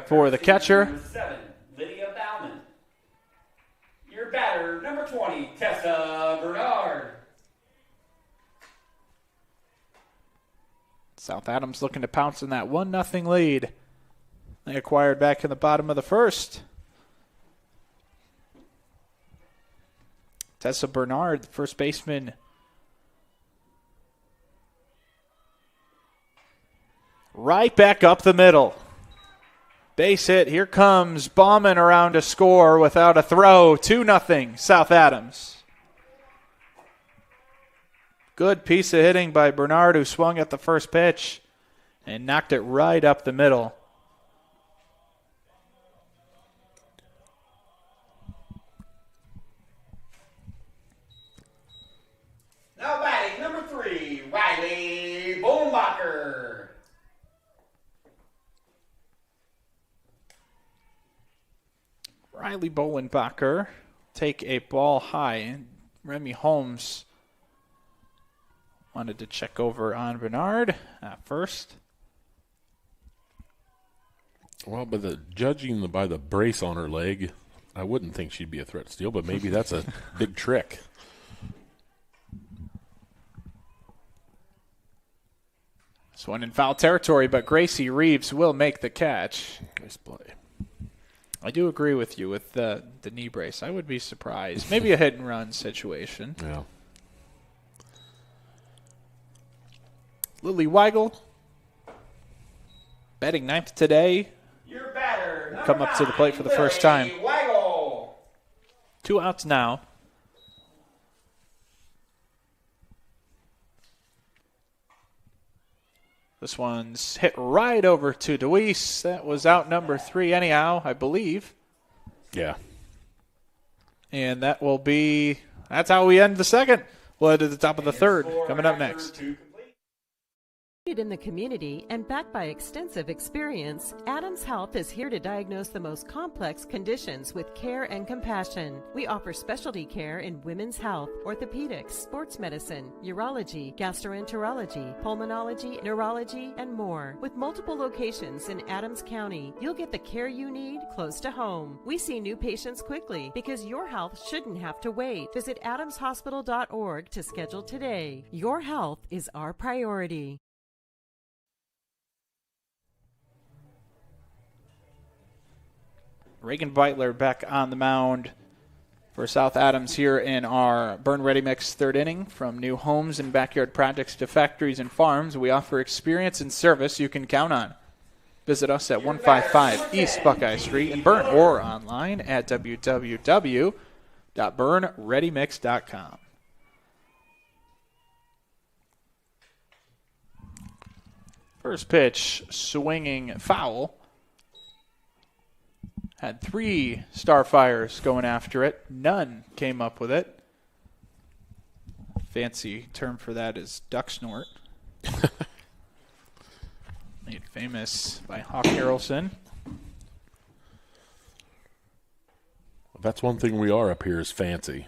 for the catcher. Number 7, Lydia Bauman. Your batter, number 20, Tessa Bernard. South Adams looking to pounce in that 1-0 lead they acquired back in the bottom of the first. Tessa Bernard, the first baseman. Right back up the middle. Base hit. Here comes Bauman around to score without a throw. 2-0 South Adams. Good piece of hitting by Bernard, who swung at the first pitch and knocked it right up the middle. Now batting number 3, Riley Bohmbacher. Riley Bohlenbacher take a ball high. Remy Holmes wanted to check over on Bernard at first. Well, judging by the brace on her leg, I wouldn't think she'd be a threat to steal, but maybe that's a big trick. This one in foul territory, but Gracie Reeves will make the catch. Nice play. I do agree with you with the knee brace. I would be surprised. Maybe a hit and run situation. Yeah. Lily Weigel, batting ninth today. Your batter, Come up to the plate for the first time. Weigel. 2 outs now. This one's hit right over to Deweese. That was out number 3 anyhow, I believe. Yeah. And that's how we end the second. We'll head to the top of the third coming up next. In the community and backed by extensive experience, Adams Health is here to diagnose the most complex conditions with care and compassion. We offer specialty care in women's health, orthopedics, sports medicine, urology, gastroenterology, pulmonology, neurology, and more. With multiple locations in Adams County, you'll get the care you need close to home. We see new patients quickly because your health shouldn't have to wait. Visit adamshospital.org to schedule today. Your health is our priority. Reagan Beitler back on the mound for South Adams here in our Berne Ready Mix third inning. From new homes and backyard projects to factories and farms, we offer experience and service you can count on. Visit us at 155 East Buckeye Street in Berne or online at www.bernereadymix.com. First pitch, swinging foul. Had 3 Starfires going after it. None came up with it. Fancy term for that is duck snort. Made famous by Hawk Harrelson. That's one thing we are up here is fancy.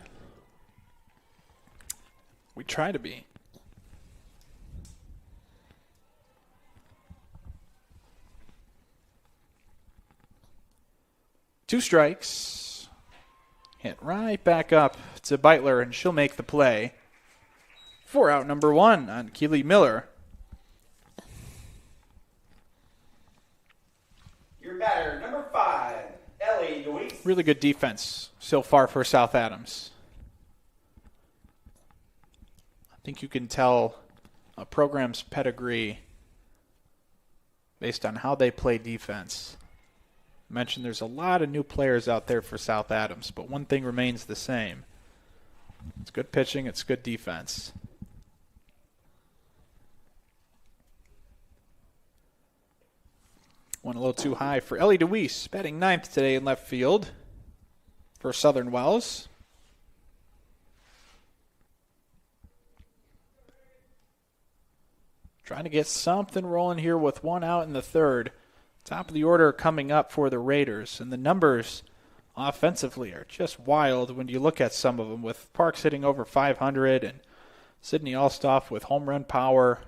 We try to be. Two strikes. Hit right back up to Beitler, and she'll make the play. 4 out number 1 on Keely Miller. Your batter, number 5, Ellie Deweese. Really good defense so far for South Adams. I think you can tell a program's pedigree based on how they play defense. I mentioned there's a lot of new players out there for South Adams, but one thing remains the same. It's good pitching, it's good defense. Went a little too high for Ellie Deweese, batting ninth today in left field for Southern Wells. Trying to get something rolling here with 1 out in the third. Top of the order coming up for the Raiders. And the numbers offensively are just wild when you look at some of them, with Parks hitting over 500 and Sydney Alstoff with home run power.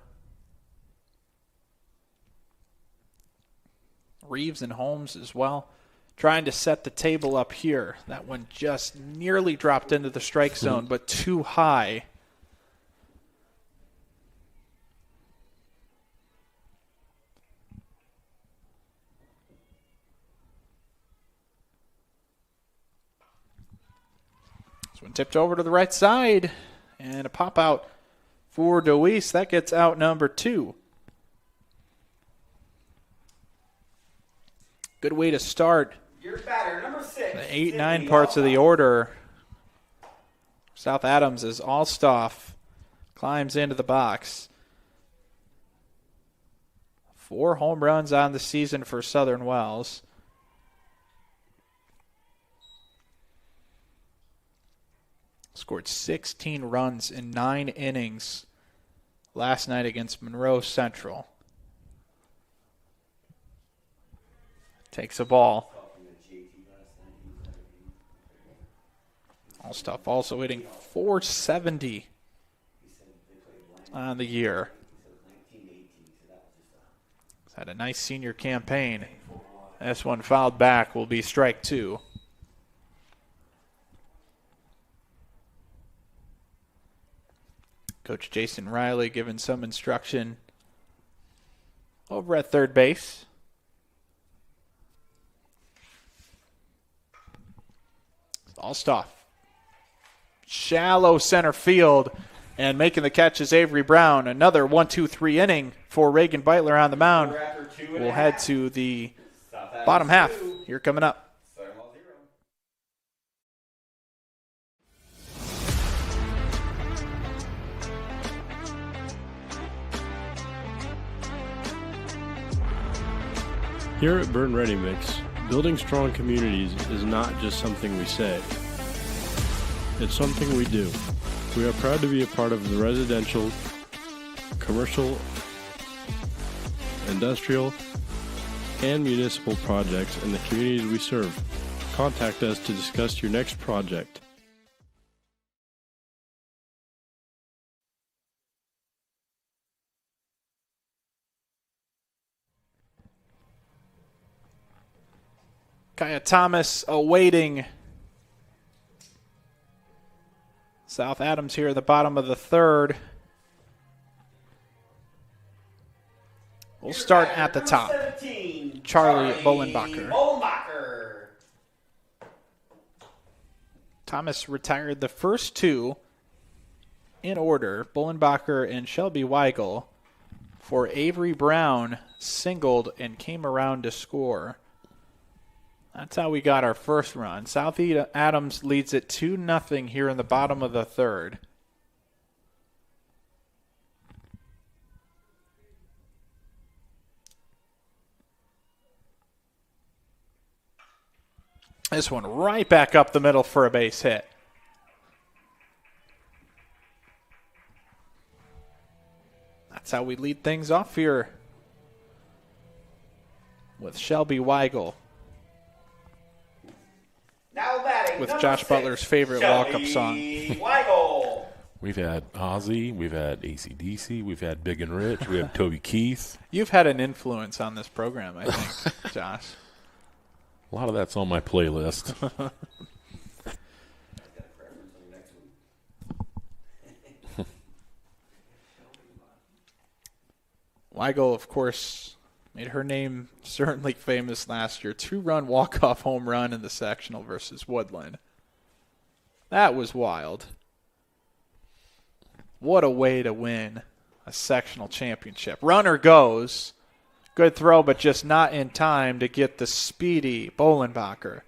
Reeves and Holmes as well. Trying to set the table up here. That one just nearly dropped into the strike zone, but too high. This one tipped over to the right side. And a pop out for Deweese. That gets out number 2. Good way to start Your batter, number 6. the 8-9 parts of the order. South Adams as Alstoff climbs into the box. 4 home runs on the season for Southern Wells. Scored 16 runs in 9 innings last night against Monroe Central. Takes a ball. Alstoff also hitting .470 on the year. He's had a nice senior campaign. This one fouled back will be strike 2. Coach Jason Riley giving some instruction over at third base. Alstoff. Shallow center field. And making the catch is Avery Brown. Another 1-2-3 inning for Reagan Beitler on the mound. We'll head to the bottom half here coming up. Here at Berne Ready Mix, building strong communities is not just something we say. It's something we do. We are proud to be a part of the residential, commercial, industrial, and municipal projects in the communities we serve. Contact us to discuss your next project. Kaya Thomas awaiting South Adams here at the bottom of the third. We'll start at the top. Charlie Bolenbacher. Thomas retired the first 2 in order. Bolenbacher and Shelby Weigel. For Avery Brown singled and came around to score. That's how we got our first run. South Adams leads it 2-0 here in the bottom of the third. This one right back up the middle for a base hit. That's how we lead things off here with Shelby Weigel. With Josh Butler's favorite walk-up song. We've had Ozzy, we've had AC/DC, we've had Big and Rich, we have Toby Keith. You've had an influence on this program, I think, Josh. A lot of that's on my playlist. Weigel, of course, made her name certainly famous last year. 2-run walk-off home run in the sectional versus Woodland. That was wild. What a way to win a sectional championship. Runner goes. Good throw, but just not in time to get the speedy Bolenbacher.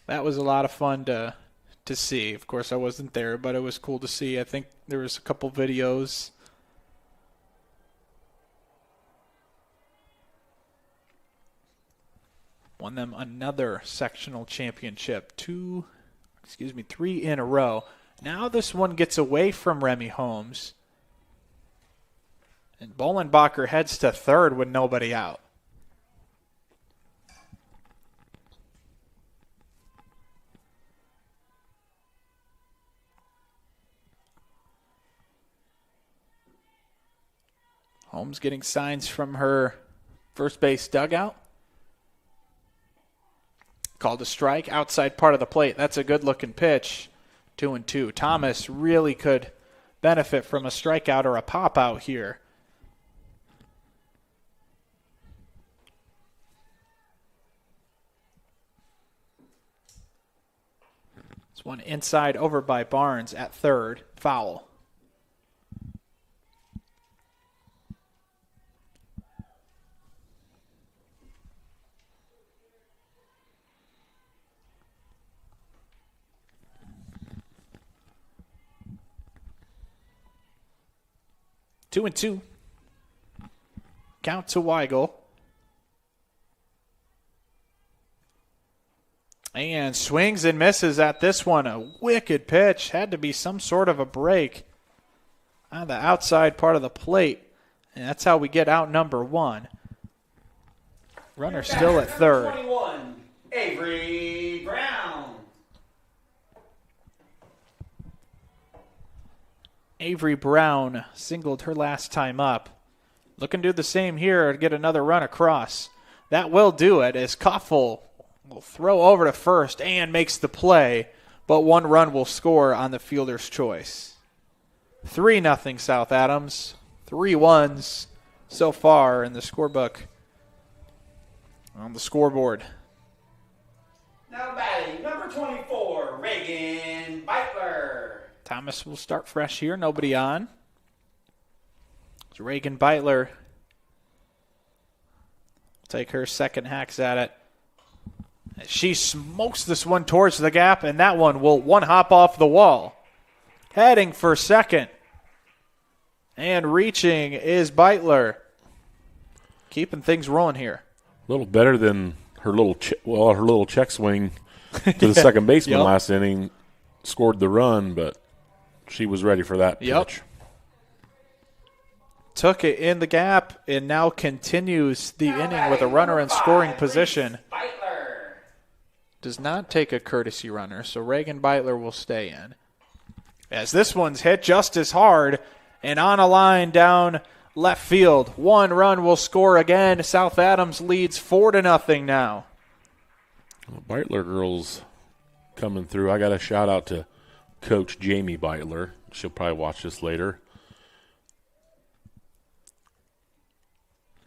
That was a lot of fun to see. Of course, I wasn't there, but it was cool to see. I think there was a couple videos. Won them another sectional championship. 3 in a row. Now this one gets away from Remy Holmes. And Bolenbacher heads to third with nobody out. Holmes getting signs from her first base dugout. Called a strike, outside part of the plate. That's a good-looking pitch. 2-2. Thomas really could benefit from a strikeout or a pop-out here. This one inside over by Barnes at third. Foul. Two and two. Count to Weigel. And swings and misses at this one. A wicked pitch. Had to be some sort of a break on the outside part of the plate. And that's how we get out number one. Runner still at third. 21, Avery Brown. Avery Brown singled her last time up. Looking to do the same here to get another run across. That will do it as Koffel will throw over to first and makes the play, but one run will score on the fielder's choice. 3-0 South Adams. 3 1s so far in the scorebook on the scoreboard. Now batting, number 24, Reagan Beitler. Thomas will start fresh here. Nobody on. It's Reagan Beitler. Take her second hacks at it. She smokes this one towards the gap, and that one will one hop off the wall. Heading for second. And reaching is Beitler. Keeping things rolling here. A little better than her little check swing to the second baseman last inning. Scored the run, but she was ready for that pitch. Took it in the gap and now continues the inning with a runner in scoring position. Does not take a courtesy runner, so Reagan Beitler will stay in. As this one's hit just as hard and on a line down left field. One run will score again. South Adams leads 4-0 now. Well, Beitler girls coming through. I got a shout out to Coach Jamie Beitler. She'll probably watch this later.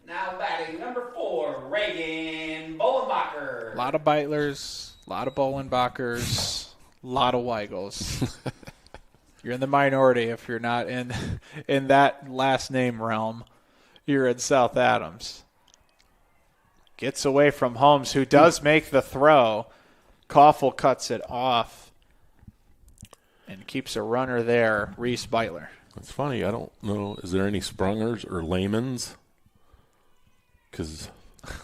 Now batting, number 4, Reagan Bolenbacher. A lot of Beitlers, a lot of Bolenbachers, a lot of Weigels. You're in the minority if you're not in that last name realm. You're in South Adams. Gets away from Holmes, who does make the throw. Koffel cuts it off and keeps a runner there, Reese Beitler. It's funny. I don't know. Is there any Sprungers or Layman's? Because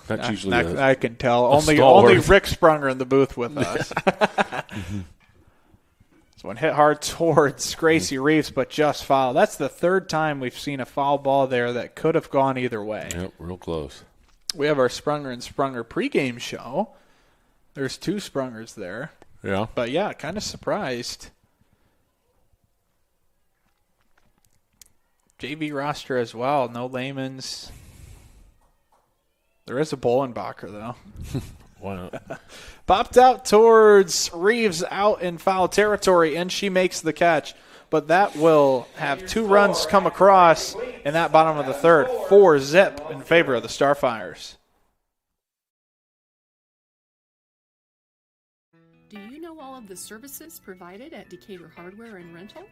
that's usually I can tell. Only Rick Sprunger in the booth with us. This one hit hard towards Gracie Reeves, but just foul. That's the third time we've seen a foul ball there that could have gone either way. Yep, real close. We have our Sprunger and Sprunger pregame show. There's 2 Sprungers there. Yeah. But, yeah, kind of surprised. JV roster as well. No Layman's. There is a Bolenbacher, though. Wow. Popped out towards Reeves out in foul territory, and she makes the catch. But that will have 2 runs come across in that bottom of the third. 4-0 in favor of the Starfires. Do you know all of the services provided at Decatur Hardware and Rental?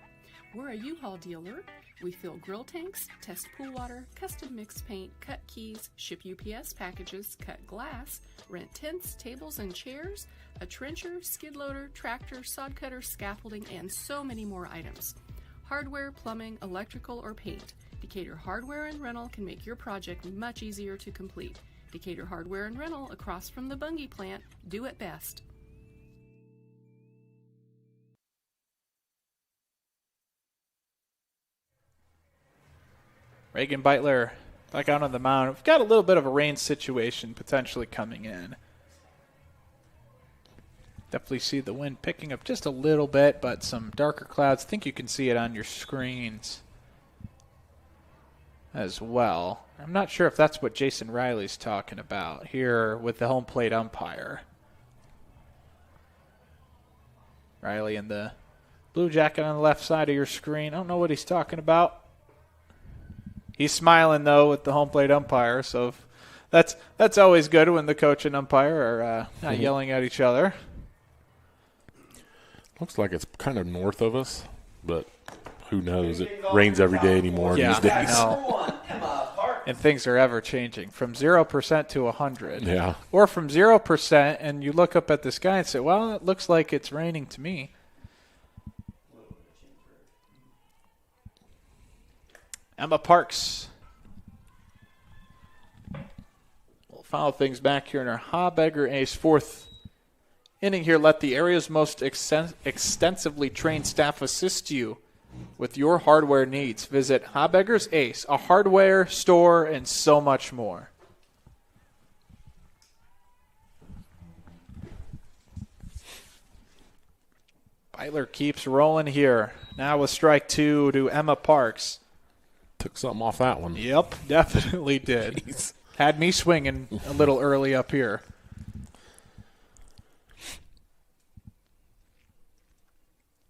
We're a U-Haul dealer. We fill grill tanks, test pool water, custom mix paint, cut keys, ship UPS packages, cut glass, rent tents, tables, and chairs, a trencher, skid loader, tractor, sod cutter, scaffolding, and so many more items. Hardware, plumbing, electrical, or paint. Decatur Hardware and Rental can make your project much easier to complete. Decatur Hardware and Rental across from the Bungie plant. Do it best. Reagan Beitler back out on the mound. We've got a little bit of a rain situation potentially coming in. Definitely see the wind picking up just a little bit, but some darker clouds. I think you can see it on your screens as well. I'm not sure if that's what Jason Riley's talking about here with the home plate umpire. Riley in the blue jacket on the left side of your screen. I don't know what he's talking about. He's smiling, though, with the home plate umpire, so that's always good when the coach and umpire are not yelling at each other. Looks like it's kind of north of us, but who knows? It rains every day anymore these days. I know. And things are ever changing from 0% to 100. Yeah. Or from 0% and you look up at the sky and say, well, it looks like it's raining to me. Emma Parks. We'll follow things back here in our Habegger Ace fourth inning here. Let the area's most extensively trained staff assist you with your hardware needs. Visit Habegger's Ace, a hardware store, and so much more. Beitler keeps rolling here. Now with strike two to Emma Parks. Took something off that one. Yep, definitely did. Jeez. Had me swinging a little early up here.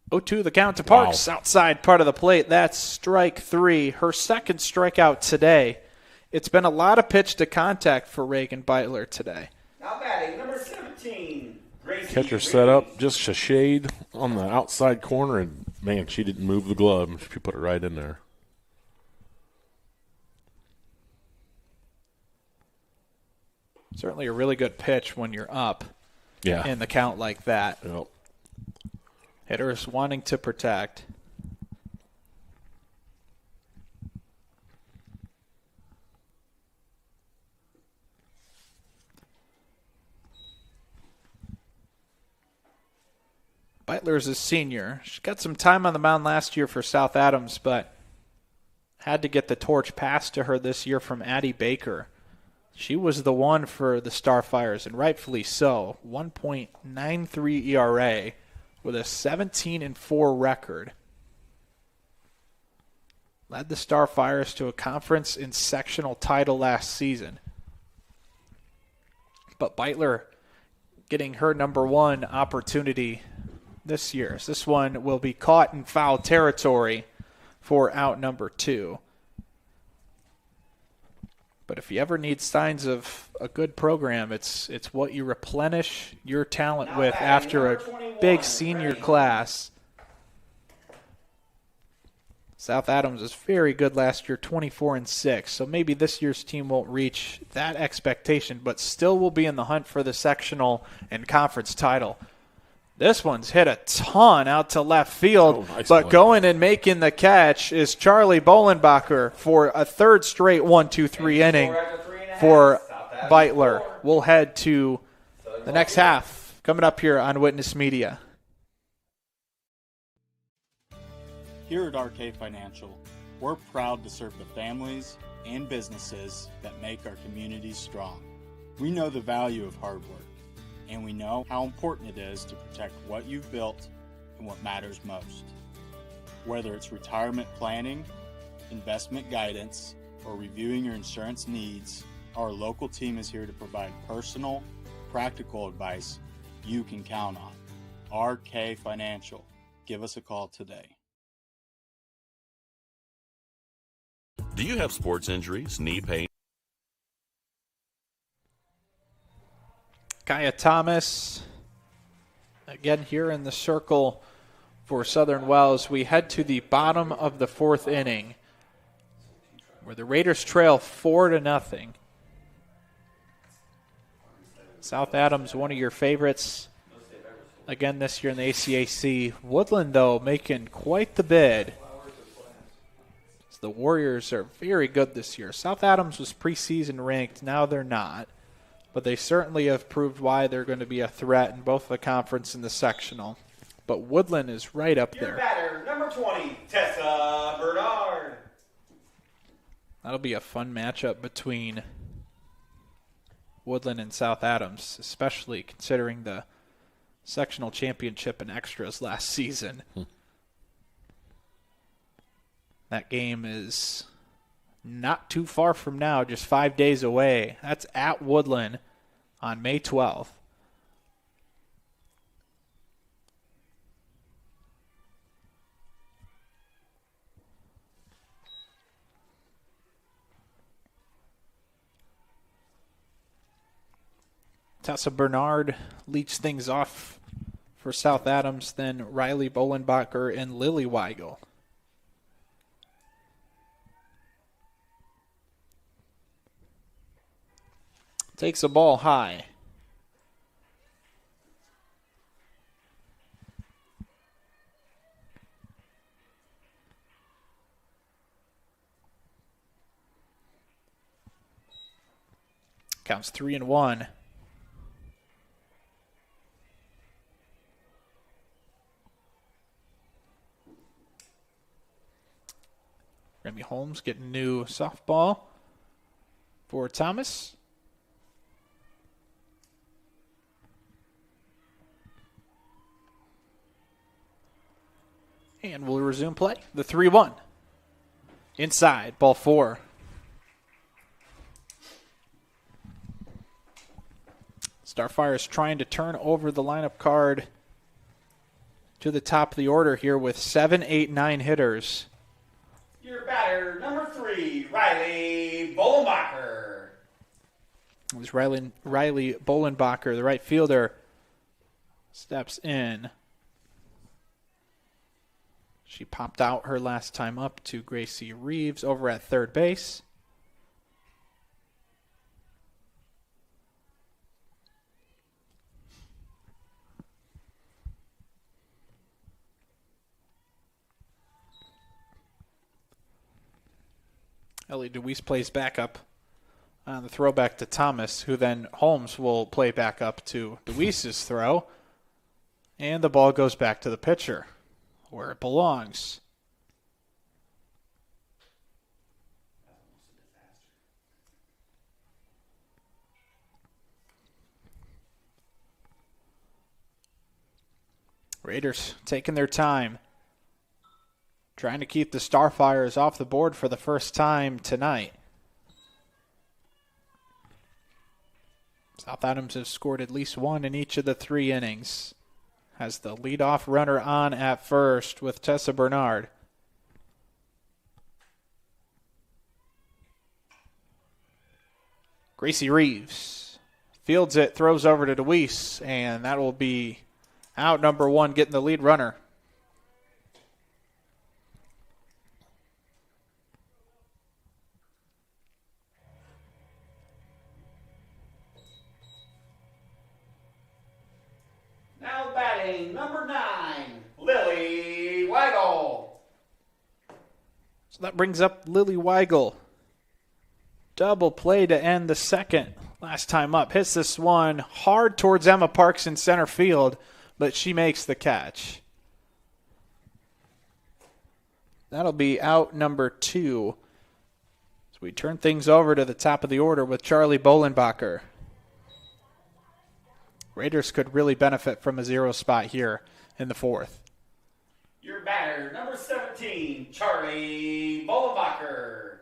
0-2 the count to Parks. Wow. Outside part of the plate. That's strike three. Her second strikeout today. It's been a lot of pitch to contact for Reagan Beitler today. Now batting, number 17. Catcher set up just a shade on the outside corner, and, man, she didn't move the glove. She put it right in there. Certainly a really good pitch when you're up in the count like that. Yep. Hitters wanting to protect. Beitler's a senior. She got some time on the mound last year for South Adams, but had to get the torch passed to her this year from Addie Baker. She was the one for the Starfires, and rightfully so. 1.93 ERA with a 17-4 record. Led the Starfires to a conference and sectional title last season. But Beitler getting her number one opportunity this year. So this one will be caught in foul territory for out number two. But if you ever need signs of a good program, it's what you replenish your talent with after a big senior class. South Adams was very good last year, 24-6. So maybe this year's team won't reach that expectation, but still will be in the hunt for the sectional and conference title. This one's hit a ton out to left field, but going and making the catch is Charlie Bolenbacher for a third straight 1-2-3 inning for Beitler. We'll head to the next half coming up here on Witness Media. Here at RK Financial, we're proud to serve the families and businesses that make our communities strong. We know the value of hard work, and we know how important it is to protect what you've built and what matters most. Whether it's retirement planning, investment guidance, or reviewing your insurance needs, our local team is here to provide personal, practical advice you can count on. RK Financial. Give us a call today. Do you have sports injuries, knee pain? Kaya Thomas, again here in the circle for Southern Wells. We head to the bottom of the fourth inning where the Raiders trail 4-0. South Adams, one of your favorites again this year in the ACAC. Woodland, though, making quite the bid. The Warriors are very good this year. South Adams was preseason ranked. Now they're not. But they certainly have proved why they're going to be a threat in both the conference and the sectional. But Woodland is right up there. Your batter, number 20, Tessa Bernard. That'll be a fun matchup between Woodland and South Adams, especially considering the sectional championship and extras last season. That game is not too far from now, just 5 days away. That's at Woodland on May 12th. Tessa Bernard leads things off for South Adams, then Riley Bolenbacher and Lily Weigel. Takes a ball high. Counts 3-1. Remy Holmes getting new softball for Thomas. And we'll resume play. The 3-1. Inside, ball 4. Starfires trying to turn over the lineup card to the top of the order here with 7, 8, 9 hitters. Your batter, number 3, Riley Bolenbacher. It was Riley Bolenbacher, the right fielder, steps in. She popped out her last time up to Gracie Reeves over at third base. Ellie DeWeese plays backup on the throwback to Thomas, who then Holmes will play back up to DeWeese's throw. And the ball goes back to the pitcher, where it belongs. Raiders taking their time, trying to keep the Starfires off the board for the first time tonight. South Adams has scored at least one in each of the 3 innings. Has the leadoff runner on at first with Tessa Bernard. Gracie Reeves fields it, throws over to DeWeese, and that will be out number 1, getting the lead runner. Now batting, number 9, Lily Weigel. So that brings up Lily Weigel. Double play to end the second. Last time up. Hits this one hard towards Emma Parks in center field, but she makes the catch. That'll be out number 2. So we turn things over to the top of the order with Charlie Bolenbacher. Raiders could really benefit from a 0 spot here in the 4th. Your batter, number 17, Charlie Bolenbacher.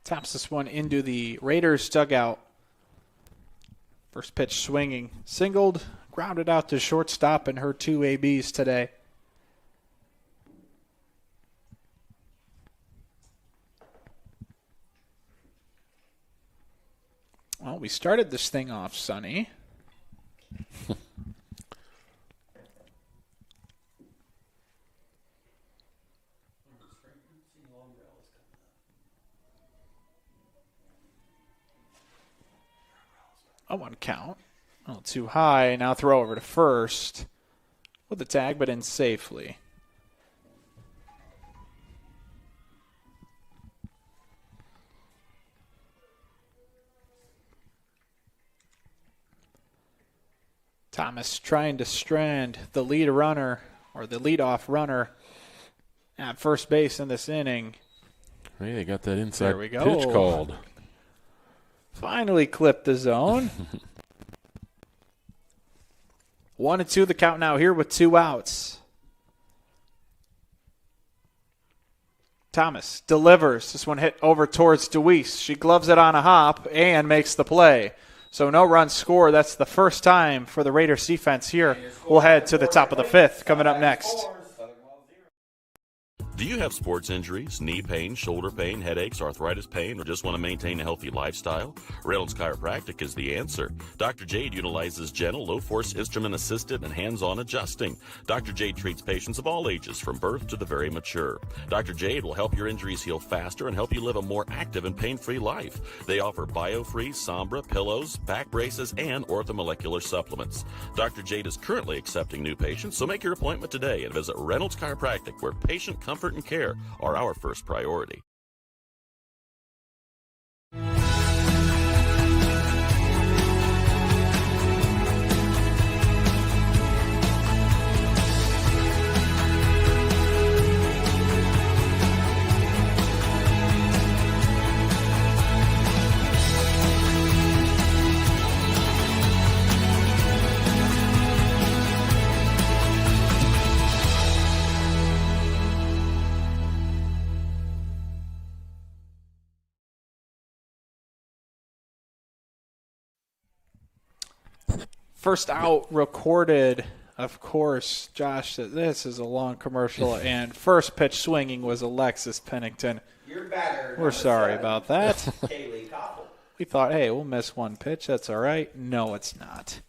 Taps this one into the Raiders dugout. First pitch swinging. Singled, grounded out to shortstop in her 2 ABs today. Well, we started this thing off sunny. A 1 count. A little too high. Now throw over to first with the tag, but in safely. Thomas trying to strand the lead runner, or the leadoff runner, at first base in this inning. Hey, they got that inside There we go. pitch called. Finally clipped the zone. 1-2 the count now here with 2 outs. Thomas delivers. This one hit over towards DeWeese. She gloves it on a hop and makes the play. So no run score. That's the first time for the Raiders defense here. We'll head to the top of the 5th coming up next. Do you have sports injuries, knee pain, shoulder pain, headaches, arthritis pain, or just want to maintain a healthy lifestyle? Reynolds Chiropractic is the answer. Dr. Jade utilizes gentle, low-force, instrument-assisted, and hands-on adjusting. Dr. Jade treats patients of all ages, from birth to the very mature. Dr. Jade will help your injuries heal faster and help you live a more active and pain-free life. They offer BioFree, Sombra, pillows, back braces, and orthomolecular supplements. Dr. Jade is currently accepting new patients, so make your appointment today and visit Reynolds Chiropractic, where patient comfort and care are our first priority. First out recorded, of course, Josh, this is a long commercial, and first pitch swinging was Alexis Pennington. We're sorry about that. We thought, hey, we'll miss one pitch. That's all right. No, it's not.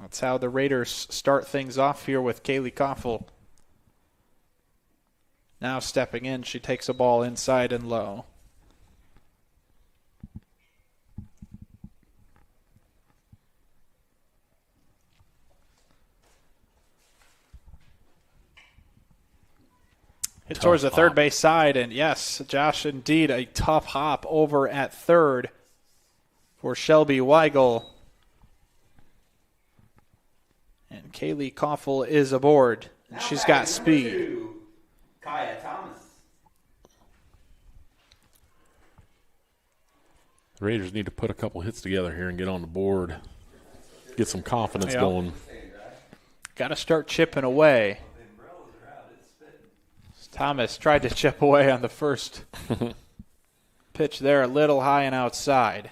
That's how the Raiders start things off here with Kaylee Koffel. Now stepping in, she takes a ball inside and low. Hit towards the third base side, and yes, Josh, indeed, a tough hop over at third for Shelby Weigel. And Kaylee Koffel is aboard. And she's got speed. Kaya Thomas. The Raiders need to put a couple hits together here and get on the board. Get some confidence going. Got to start chipping away. Thomas tried to chip away on the first pitch there, a little high and outside.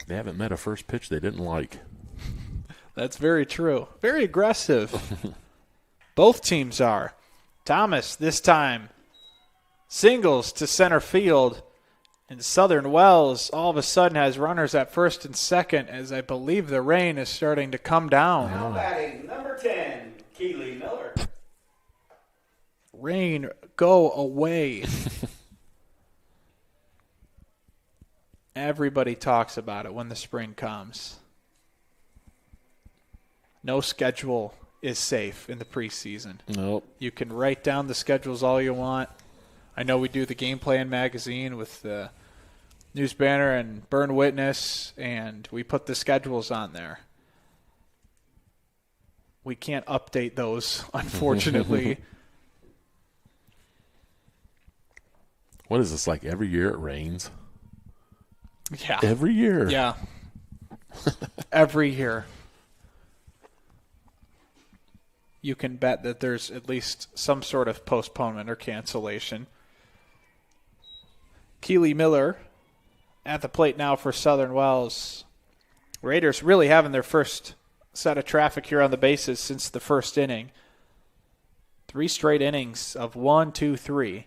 They haven't met a first pitch they didn't like. That's very true. Very aggressive. Both teams are. Thomas, this time, singles to center field. And Southern Wells all of a sudden has runners at first and second, as I believe the rain is starting to come down. Now batting number 10, Keely Miller. Rain, go away. Everybody talks about it when the spring comes. No schedule is safe in the preseason. Nope. You can write down the schedules all you want. I know we do the Game Plan magazine with the News Banner and Berne Witness, and we put the schedules on there. We can't update those, unfortunately. What is this, like every year it rains? Yeah. Every year? Yeah. Every year. You can bet that there's at least some sort of postponement or cancellation. Keely Miller at the plate now for Southern Wells. Raiders really having their first set of traffic here on the bases since the first inning. 3 straight innings of 1, 2, 3.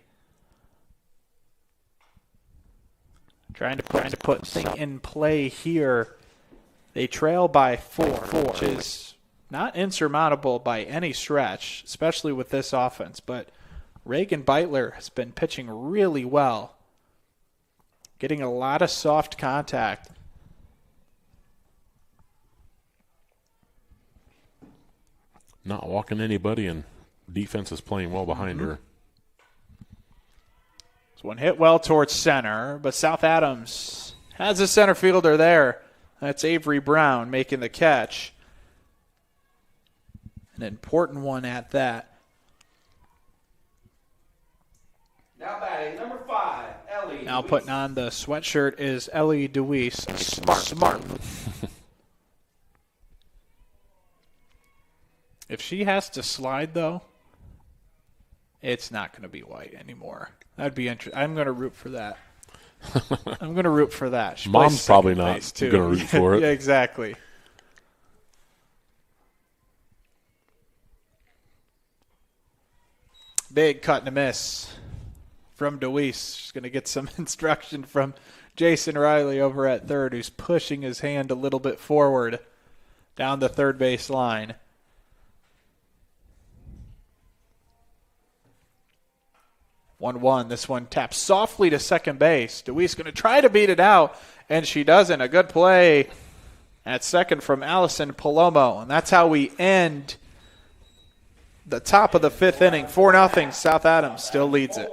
Trying to put things in play here. They trail by 4, which is not insurmountable by any stretch, especially with this offense. But Reagan Beitler has been pitching really well, getting a lot of soft contact. Not walking anybody, and defense is playing well behind her. This one hit well towards center, but South Adams has a center fielder there. That's Avery Brown making the catch. An important one at that. Now batting number 5, Ellie. Now putting on the sweatshirt is Ellie DeWeese. Smart. If she has to slide, though, it's not going to be white anymore. That'd be interesting. I'm going to root for that. She Mom's probably not going to root for it. Yeah, exactly. Big cut and a miss from Deweese. She's going to get some instruction from Jason Riley over at third, who's pushing his hand a little bit forward down the third base line. 1-1. This one taps softly to second base. Deweese going to try to beat it out, and she doesn't. A good play at second from Allison Palomo. And that's how we end the top of the fifth inning. 4-0. South Adams still leads it.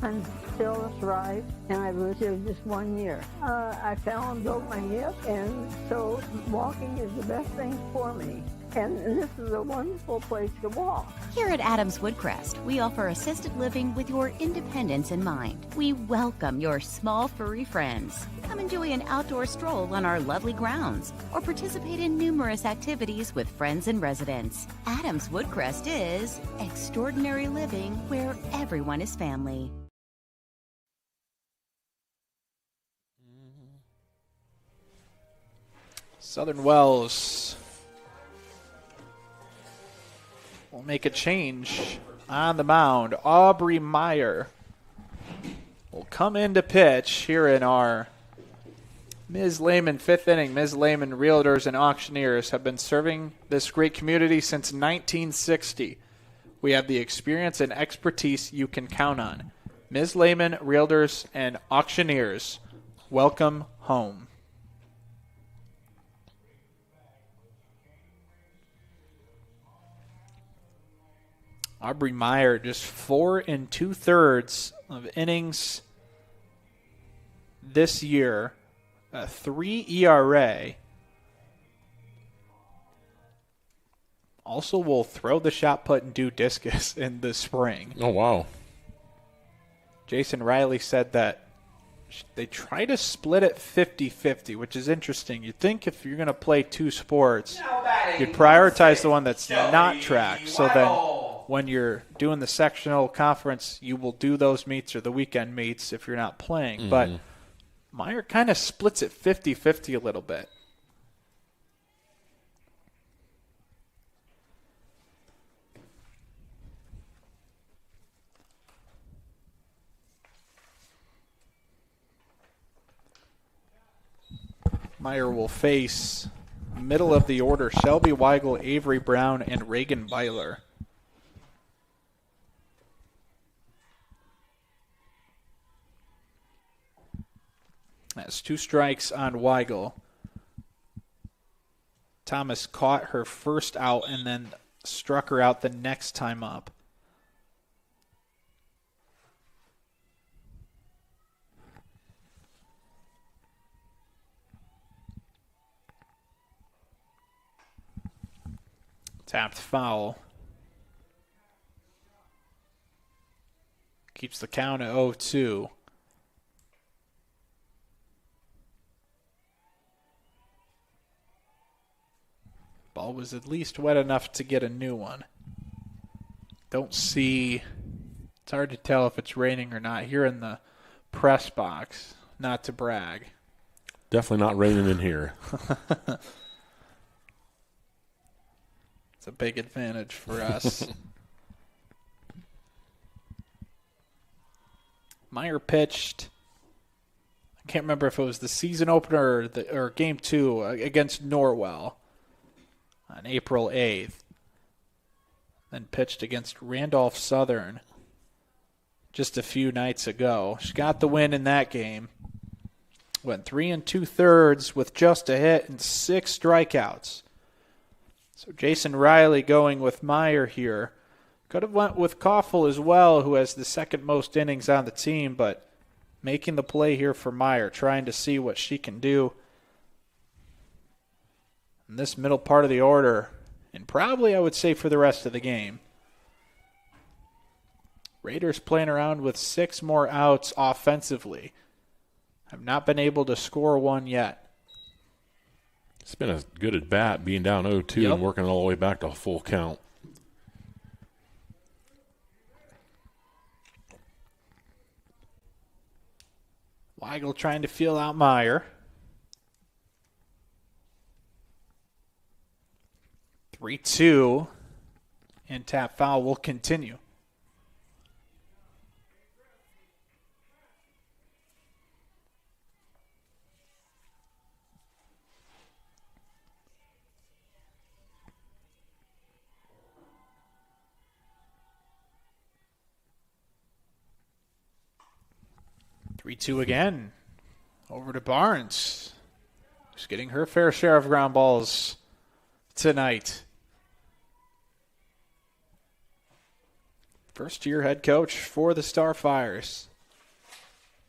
I'm Phyllis Rice, and I've lived here just 1 year. I fell and broke my hip, and so walking is the best thing for me. And this is a wonderful place to walk. Here at Adams Woodcrest, we offer assisted living with your independence in mind. We welcome your small furry friends. Come enjoy an outdoor stroll on our lovely grounds or participate in numerous activities with friends and residents. Adams Woodcrest is extraordinary living where everyone is family. Southern Wells will make a change on the mound. Aubrey Meyer will come in to pitch here in our Ms. Lehman fifth inning. Ms. Lehman Realtors and Auctioneers have been serving this great community since 1960. We have the experience and expertise you can count on. Ms. Lehman Realtors and Auctioneers, welcome home. Aubrey Meyer, just 4 2/3 of innings this year, a 3 ERA. Also will throw the shot put and do discus in the spring. Oh, wow. Jason Riley said that they try to split it 50-50, which is interesting. You'd think if you're going to play two sports, you'd prioritize the one that's not track. So then when you're doing the sectional conference, you will do those meets or the weekend meets if you're not playing. Mm-hmm. But Meyer kind of splits it 50-50 a little bit. Meyer will face middle of the order, Shelby Weigel, Avery Brown, and Reagan Byler. That's 2 strikes on Weigel. Thomas caught her first out and then struck her out the next time up. Tapped foul. Keeps the count at 0-2. Ball was at least wet enough to get a new one. Don't see, it's hard to tell if it's raining or not here in the press box, not to brag. Definitely not raining in here. It's a big advantage for us. Meyer pitched, I can't remember if it was the season opener or game 2 against Norwell on April 8th. Then pitched against Randolph Southern just a few nights ago. She got the win in that game. Went 3 2/3 with just a hit and 6 strikeouts. So Jason Riley going with Meyer here. Could have went with Koffel as well, who has the second most innings on the team, but making the play here for Meyer, trying to see what she can do in this middle part of the order, and probably I would say for the rest of the game. Raiders playing around with 6 more outs offensively. Have not been able to score one yet. It's been a good at bat being down 0-2 and working all the way back to a full count. Weigel trying to feel out Meyer. 3-2. And tap foul will continue. Three-two again. Over to Barnes. She's getting her fair share of ground balls tonight. First-year head coach for the Starfires.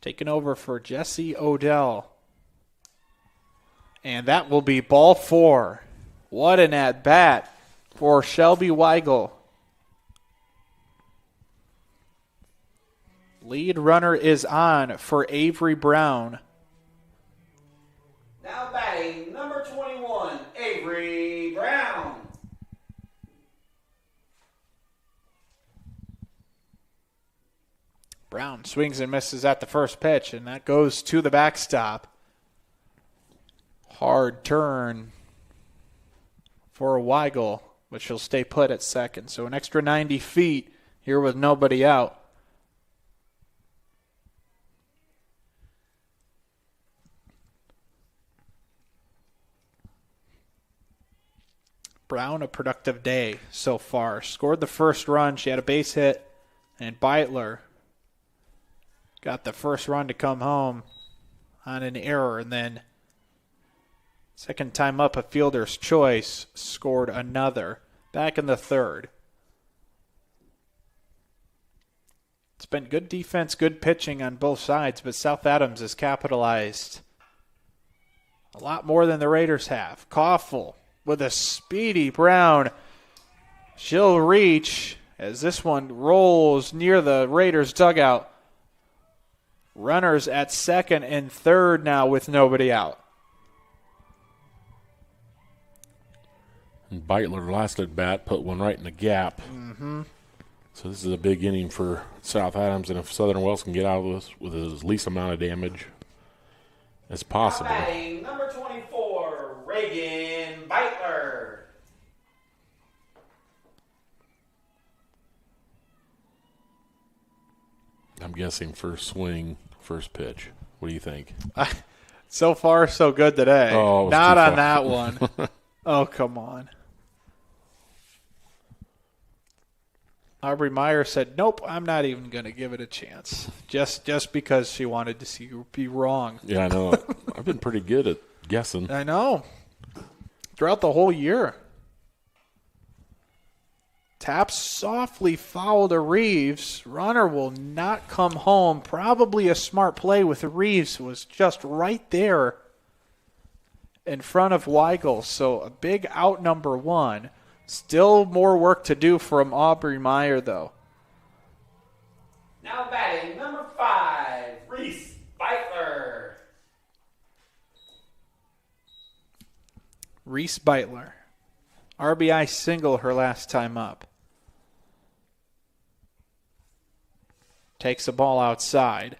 Taking over for Jesse Odell. And that will be ball 4. What an at-bat for Shelby Weigel. Lead runner is on for Avery Brown. Now batting, number 21, Avery Brown. Brown swings and misses at the first pitch, and that goes to the backstop. Hard turn for Weigel, but she'll stay put at second. So an extra 90 feet here with nobody out. Brown, a productive day so far. Scored the first run. She had a base hit, and Beitler got the first run to come home on an error, and then second time up, a fielder's choice, scored another back in the third. It's been good defense, good pitching on both sides, but South Adams has capitalized a lot more than the Raiders have. Koffel with a speedy Brown. She'll reach as this one rolls near the Raiders dugout. Runners at second and third now with nobody out. And Beitler last at bat put one right in the gap. Mm-hmm. So this is a big inning for South Adams, and if Southern Wells can get out of this with as least amount of damage as possible. Now batting, number 24, Reagan Beitler. I'm guessing first swing, first pitch. What do you think? So far, so good today. Oh, not on that one. Oh, come on. Aubrey Meyer said, nope, I'm not even going to give it a chance. Just because she wanted to see you be wrong. Yeah, I know. I've been pretty good at guessing. I know. Throughout the whole year. Tap softly foul to Reeves. Runner will not come home. Probably a smart play with Reeves, who was just right there in front of Weigel. So a big out number one. Still more work to do from Aubrey Meyer, though. Now batting, number 5, Reese Beitler. Reese Beitler. RBI single her last time up. Takes the ball outside.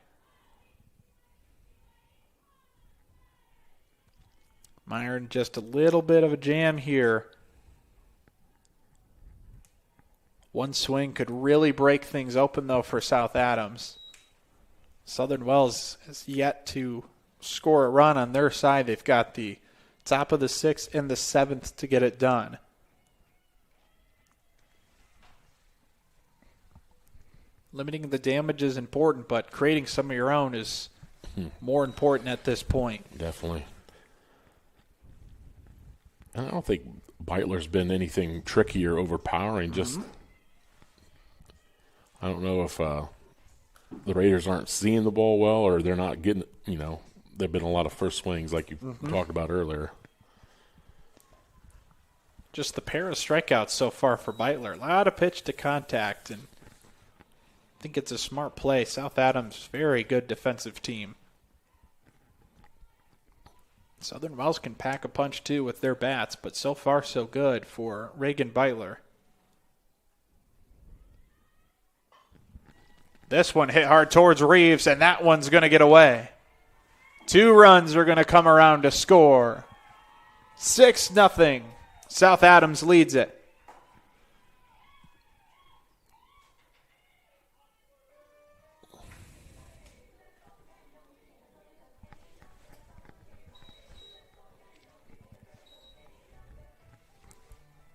Meyer in just a little bit of a jam here. One swing could really break things open, though, for South Adams. Southern Wells has yet to score a run on their side. They've got the top of the 6th and the 7th to get it done. Limiting the damage is important, but creating some of your own is more important at this point. Definitely. I don't think Beitler's been anything tricky or overpowering. Just, I don't know if the Raiders aren't seeing the ball well or they're not getting, there've been a lot of first swings like you talked about earlier. Just the pair of strikeouts so far for Beitler. A lot of pitch to contact, and I think it's a smart play. South Adams, very good defensive team. Southern Wells can pack a punch, too, with their bats, but so far so good for Reagan Beitler. This one hit hard towards Reeves, and that one's going to get away. 2 runs are going to come around to score. 6-0. South Adams leads it.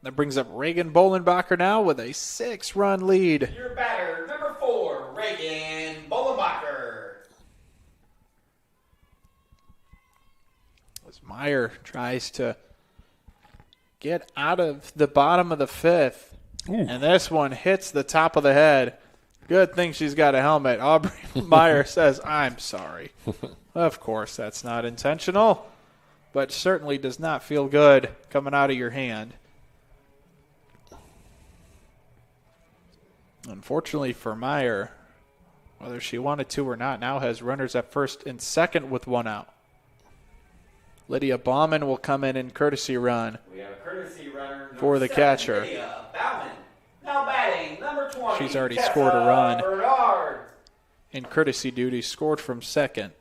That brings up Reagan Bolenbacher now with a 6-run lead. Your batter, number 4, Reagan Bolenbacher. As Meyer tries to get out of the bottom of the 5th. Ooh. And this one hits the top of the head. Good thing she's got a helmet. Aubrey Meyer says, I'm sorry. Of course, that's not intentional, but certainly does not feel good coming out of your hand. Unfortunately for Meyer, whether she wanted to or not, now has runners at first and second with 1 out. Lydia Bauman will come in courtesy run. We have a courtesy runner for the 7, catcher. Lydia Bauman. Now batting, number 20. She's already Tessa scored a run Bernard. in courtesy duty, scored from second.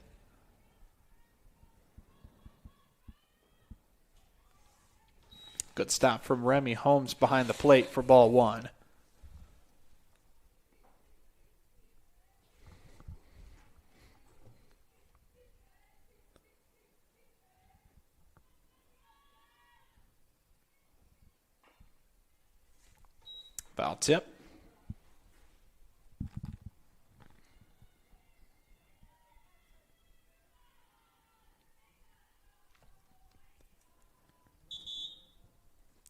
Good stop from Remy Holmes behind the plate for ball 1. Foul tip.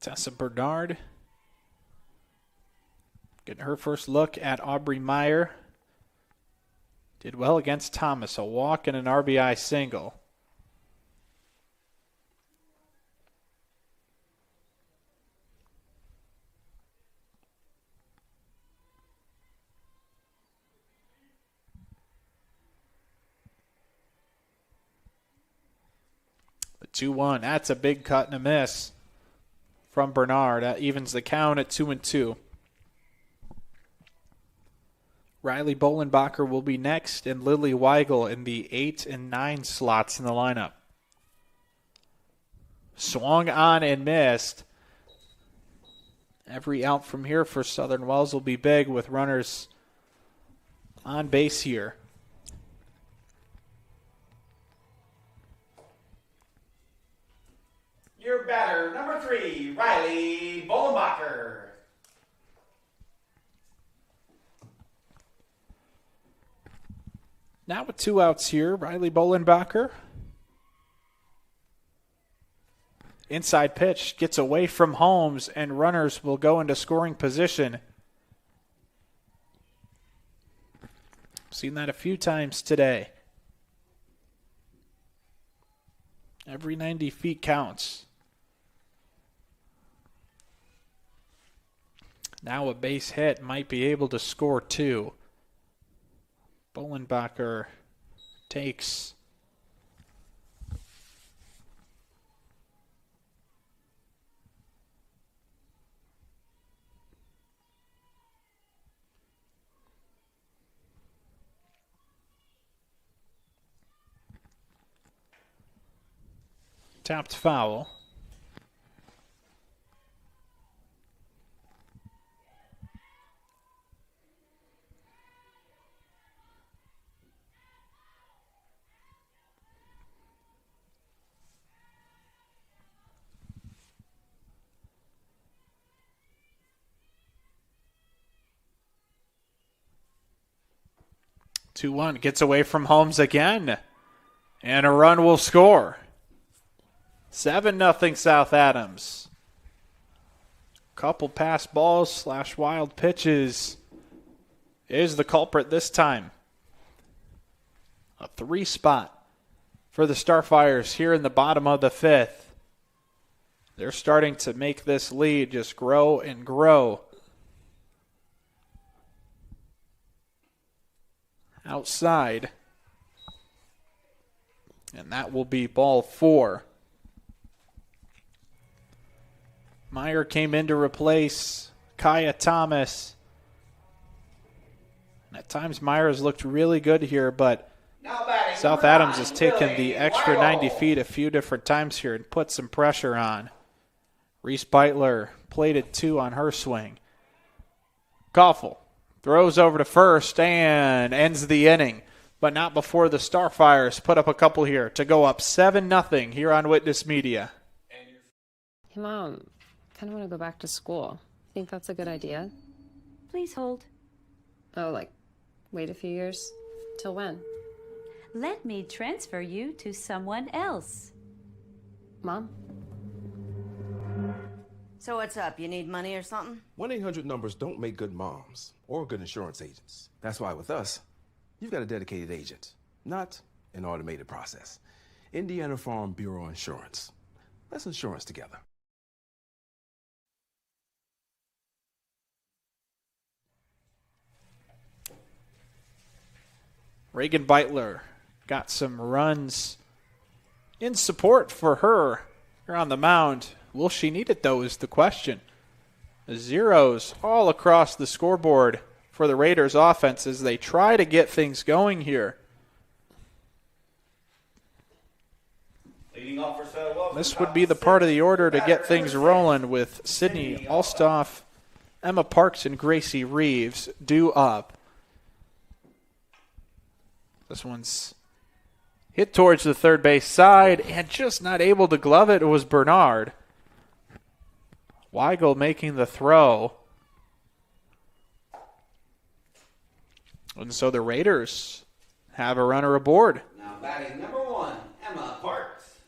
Tessa Bernard getting her first look at Aubrey Meyer. Did well against Thomas, a walk and an RBI single. The 2-1, that's a big cut and a miss from Bernard. That evens the count at 2-2. Riley Bolenbacher will be next, and Lily Weigel in the 8 and 9 slots in the lineup. Swung on and missed. Every out from here for Southern Wells will be big with runners on base here. Your batter, number 3, Riley Bolenbacher. Now with 2 outs here, Riley Bolenbacher. Inside pitch gets away from Holmes, and runners will go into scoring position. Seen that a few times today. Every 90 feet counts. Now a base hit might be able to score 2. Bolenbacher takes tapped foul. Two 2-1 gets away from Holmes again, and a run will score. 7-0 South Adams. Couple pass balls / wild pitches is the culprit this time. A 3 spot for the Starfires here in the bottom of the 5th. They're starting to make this lead just grow and grow. Outside. And that will be ball 4. Meyer came in to replace Kaya Thomas. And at times Meyer has looked really good here, but South Adams has taken the extra 90 feet a few different times here and put some pressure on. Reese Beitler plated 2 on her swing. Koffel throws over to first and ends the inning, but not before the Starfires put up a couple here to go up 7-0 here on Witness Media. Come on, kind of want to go back to school. Think that's a good idea? Please hold. Oh, like, wait a few years? Till when? Let me transfer you to someone else. Mom? So what's up? You need money or something? 1-800 numbers don't make good moms or good insurance agents. That's why with us, you've got a dedicated agent, not an automated process. Indiana Farm Bureau Insurance. Let's insurance together. Reagan Beitler got some runs in support for her here on the mound. Will she need it, though, is the question. Zeros all across the scoreboard for the Raiders offense as they try to get things going here. This would be the part of the order to get things rolling with Sydney Alstoff, Emma Parks, and Gracie Reeves due up. This one's hit towards the third base side and just not able to glove it. It was Bernard. Weigel making the throw. And so the Raiders have a runner aboard. Now batting number 1, Emma Parks.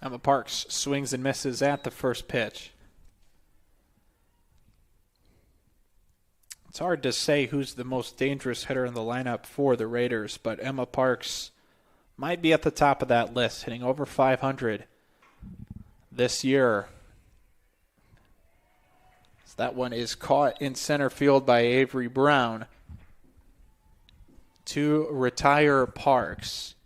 Emma Parks swings and misses at the first pitch. It's hard to say who's the most dangerous hitter in the lineup for the Raiders, but Emma Parks might be at the top of that list, hitting over 500 this year. So that one is caught in center field by Avery Brown to retire Parks.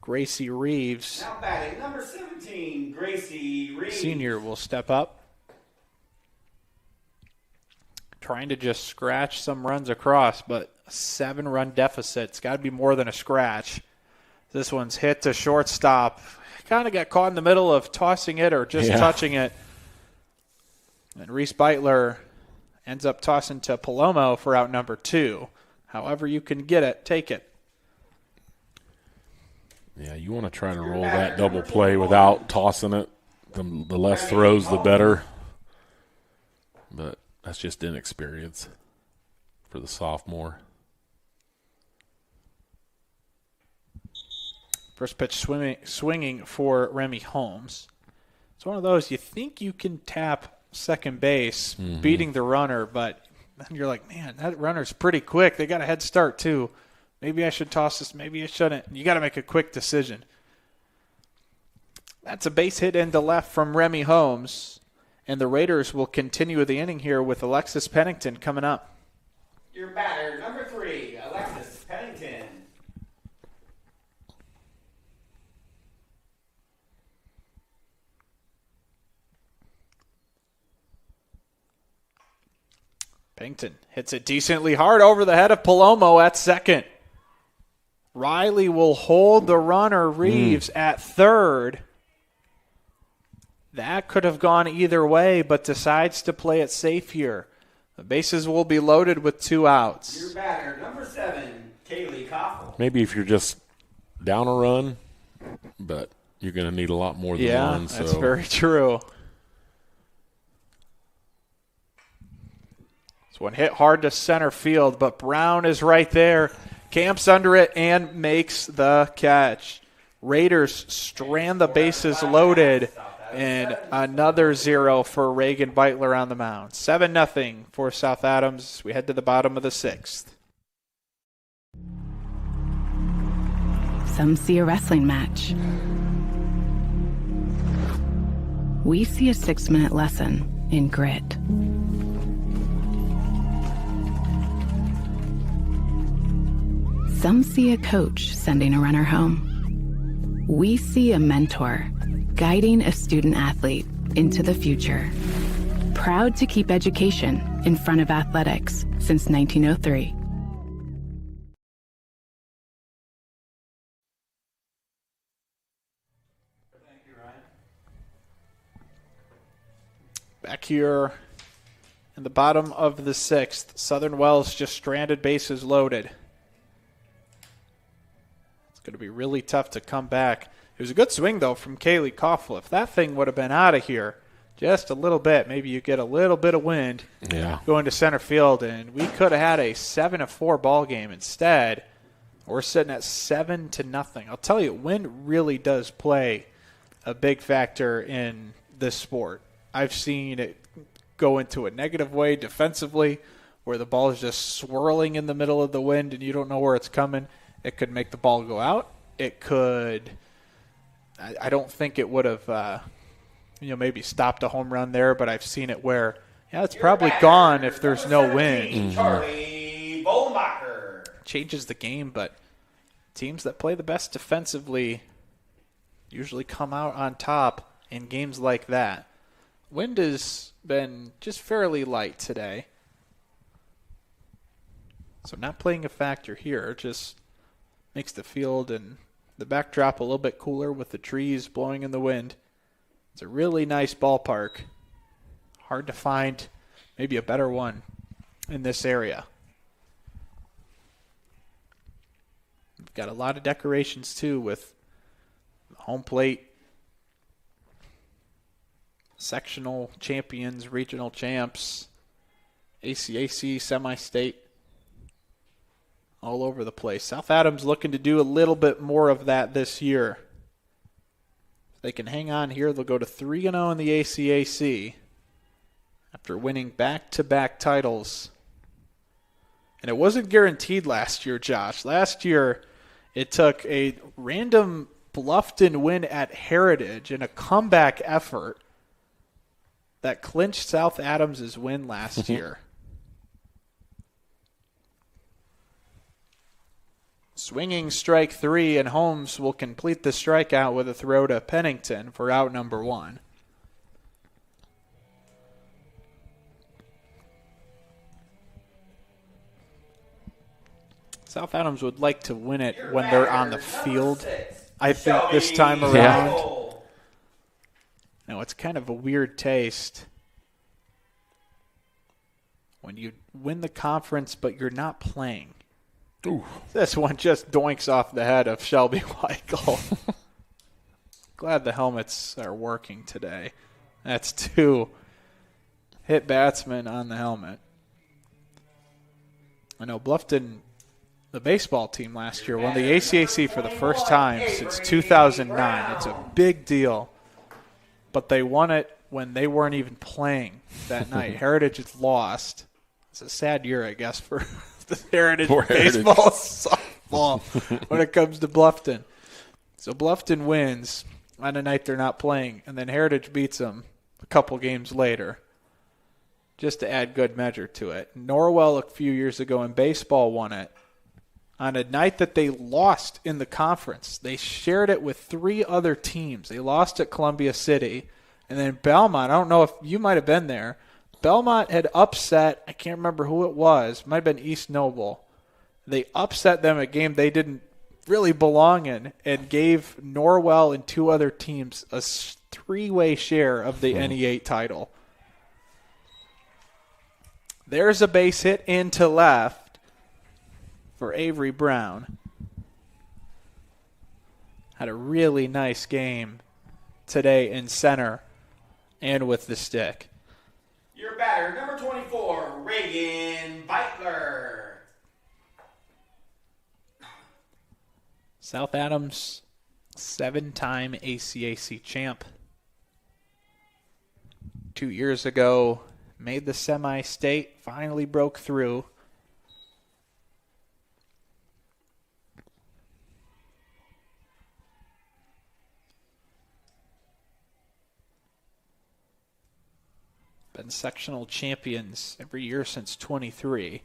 Gracie Reeves, Now batting number 17, Gracie Reeves. senior, will step up. Trying to just scratch some runs across, but a 7-run deficit. It's got to be more than a scratch. This one's hit to shortstop. Kind of got caught in the middle of tossing it or just touching it. And Reese Beitler ends up tossing to Palomo for out number 2. However you can get it, take it. Yeah, you want to try to roll that double play without tossing it. The less throws, the better. But that's just inexperience for the sophomore. First pitch swinging for Remy Holmes. It's one of those you think you can tap second base, beating the runner, but then you're like, man, that runner's pretty quick. They got a head start too. Maybe I should toss this. Maybe I shouldn't. You got to make a quick decision. That's a base hit into left from Remy Holmes. And the Raiders will continue the inning here with Alexis Pennington coming up. Your batter, number 3, Alexis Pennington. Pennington hits it decently hard over the head of Palomo at second. Riley will hold the runner, Reeves, at third. That could have gone either way, but decides to play it safe here. The bases will be loaded with 2 outs. Your batter, number 7, Kaylee Koffel. Maybe if you're just down a run, but you're going to need a lot more than one. Yeah, that's very true. This one hit hard to center field, but Brown is right there. Camps under it and makes the catch. Raiders strand the bases loaded. And another 0 for Reagan Beitler on the mound. 7-0 for South Adams. We head to the bottom of the 6th. Some see a wrestling match. We see a 6-minute lesson in grit. Some see a coach sending a runner home. We see a mentor guiding a student athlete into the future. Proud to keep education in front of athletics since 1903. Back here In the bottom of the 6th, Southern Wells just stranded, bases loaded. It's going to be really tough to come back. It was a good swing, though, from Kaylee Koffel. If that thing would have been out of here just a little bit, maybe you get a little bit of wind going to center field, and we could have had a 7-4 ball game. Instead, we're sitting at 7-0. I'll tell you, wind really does play a big factor in this sport. I've seen it go into a negative way defensively, where the ball is just swirling in the middle of the wind and you don't know where it's coming. It could make the ball go out. It could, I don't think it would have, maybe stopped a home run there, but I've seen it where, it's probably gone if there's no wind. Charlie Bollmacher. Changes the game, but teams that play the best defensively usually come out on top in games like that. Wind has been just fairly light today. So not playing a factor here. It just makes the field and the backdrop a little bit cooler with the trees blowing in the wind. It's a really nice ballpark. Hard to find maybe a better one in this area. We've got a lot of decorations too with home plate, sectional champions, regional champs, ACAC, semi-state, all over the place. South Adams looking to do a little bit more of that this year. If they can hang on here, they'll go to 3-0 in the ACAC after winning back-to-back titles. And it wasn't guaranteed last year, Josh. Last year, it took a random Bluffton win at Heritage and a comeback effort that clinched South Adams' win last year. Swinging strike 3, and Holmes will complete the strikeout with a throw to Pennington for out number 1. South Adams would like to win it when they're on the field, I think, this time around. Now, it's kind of a weird taste when you win the conference, but you're not playing. Ooh. This one just doinks off the head of Shelby Weichel. Glad the helmets are working today. That's 2 hit batsmen on the helmet. I know Bluffton, the baseball team last year, won the ACAC for the first time since 2009. It's a big deal. But they won it when they weren't even playing that night. Heritage has lost. It's a sad year, I guess, for the Heritage baseball softball when it comes to Bluffton. So Bluffton wins on a night they're not playing, and then Heritage beats them a couple games later, just to add good measure to it. Norwell a few years ago in baseball won it on a night that they lost in the conference. They shared it with 3 other teams. They lost at Columbia City. And then Belmont, I don't know if you might have been there, Belmont had upset, I can't remember who it was, might have been East Noble. They upset them a game they didn't really belong in and gave Norwell and 2 other teams a 3-way share of the NE8 title. There's a base hit into left for Avery Brown. Had a really nice game today in center and with the stick. Your batter, number 24, Reagan Beitler. South Adams, 7-time ACAC champ. 2 years ago, made the semi-state, finally broke through. Been sectional champions every year since 23.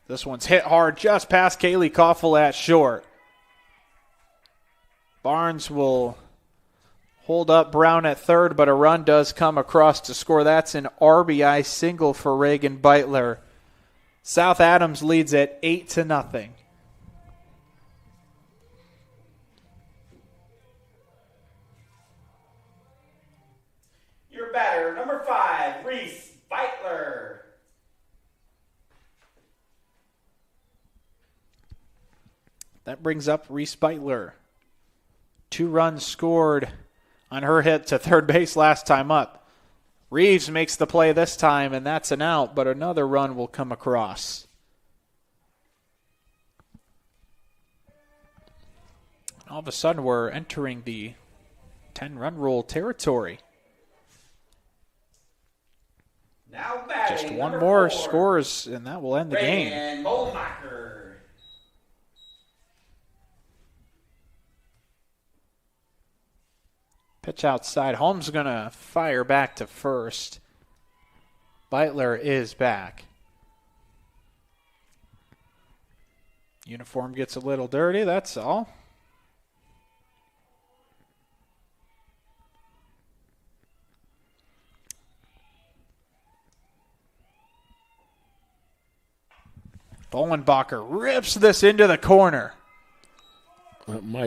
This one's hit hard just past Kaylee Koffel at short. Barnes will hold up Brown at third, but a run does come across to score. That's an RBI single for Reagan Beitler. South Adams leads at 8-0. Your batter, That brings up Reese Beitler. 2 runs scored on her hit to third base last time up. Reeves makes the play this time, and that's an out, but another run will come across. All of a sudden, we're entering the 10-run rule territory. Now batting, Just one number more 4, scores, and that will end the game. Raymond Molemacher. Pitch outside. Holmes going to fire back to first. Beitler is back. Uniform gets a little dirty, that's all. Bolenbacher rips this into the corner.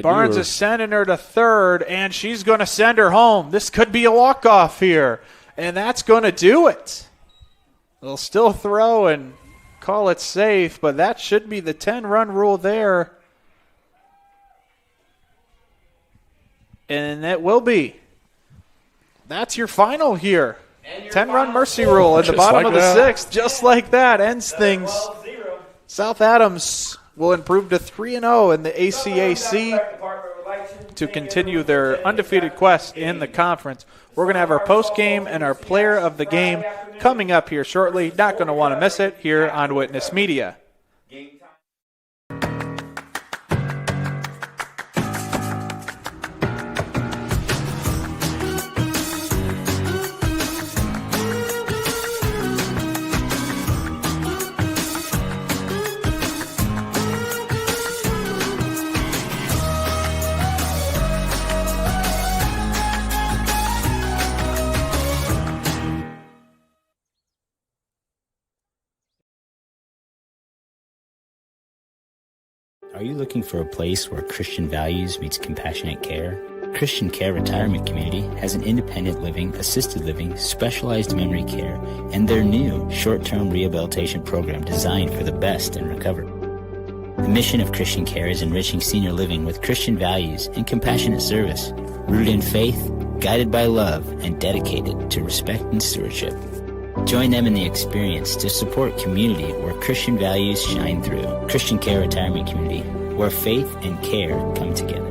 Barnes is sending her to third, and she's going to send her home. This could be a walk-off here, and that's going to do it. They'll still throw and call it safe, but that should be the 10-run rule there. And it will be. That's your final here. 10-run mercy rule at the bottom of the 6th. Just like that ends things. South Adams will improve to 3-0 in the ACAC to continue their undefeated quest in the conference. We're going to have our post game and our player of the game coming up here shortly. Not going to want to miss it here on Witness Media. Are you looking for a place where Christian values meets compassionate care? Christian Care Retirement Community has an independent living, assisted living, specialized memory care, and their new short-term rehabilitation program designed for the best in recovery. The mission of Christian Care is enriching senior living with Christian values and compassionate service, rooted in faith, guided by love, and dedicated to respect and stewardship. Join them in the experience to support community where Christian values shine through. Christian Care Retirement Community, where faith and care come together.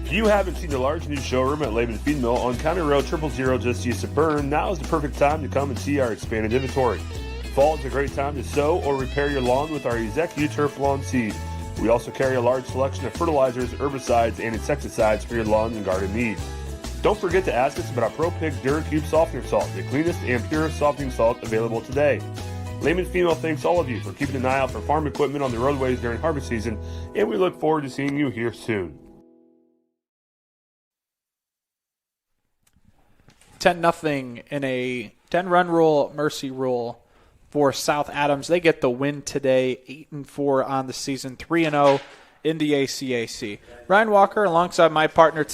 If you haven't seen the large new showroom at Laban Feed Mill on County Road 000 just east of Berne, now is the perfect time to come and see our expanded inventory. Fall is a great time to sow or repair your lawn with our ExecuTurf Lawn Seed. We also carry a large selection of fertilizers, herbicides, and insecticides for your lawn and garden needs. Don't forget to ask us about our Pro Pig DuraCube Softener Salt, the cleanest and purest softening salt available today. Layman Female thanks all of you for keeping an eye out for farm equipment on the roadways during harvest season, and we look forward to seeing you here soon. 10-0 in a 10-run rule, mercy rule for South Adams. They get the win today, 8-4 on the season, 3-0 in the ACAC. Ryan Walker alongside my partner today.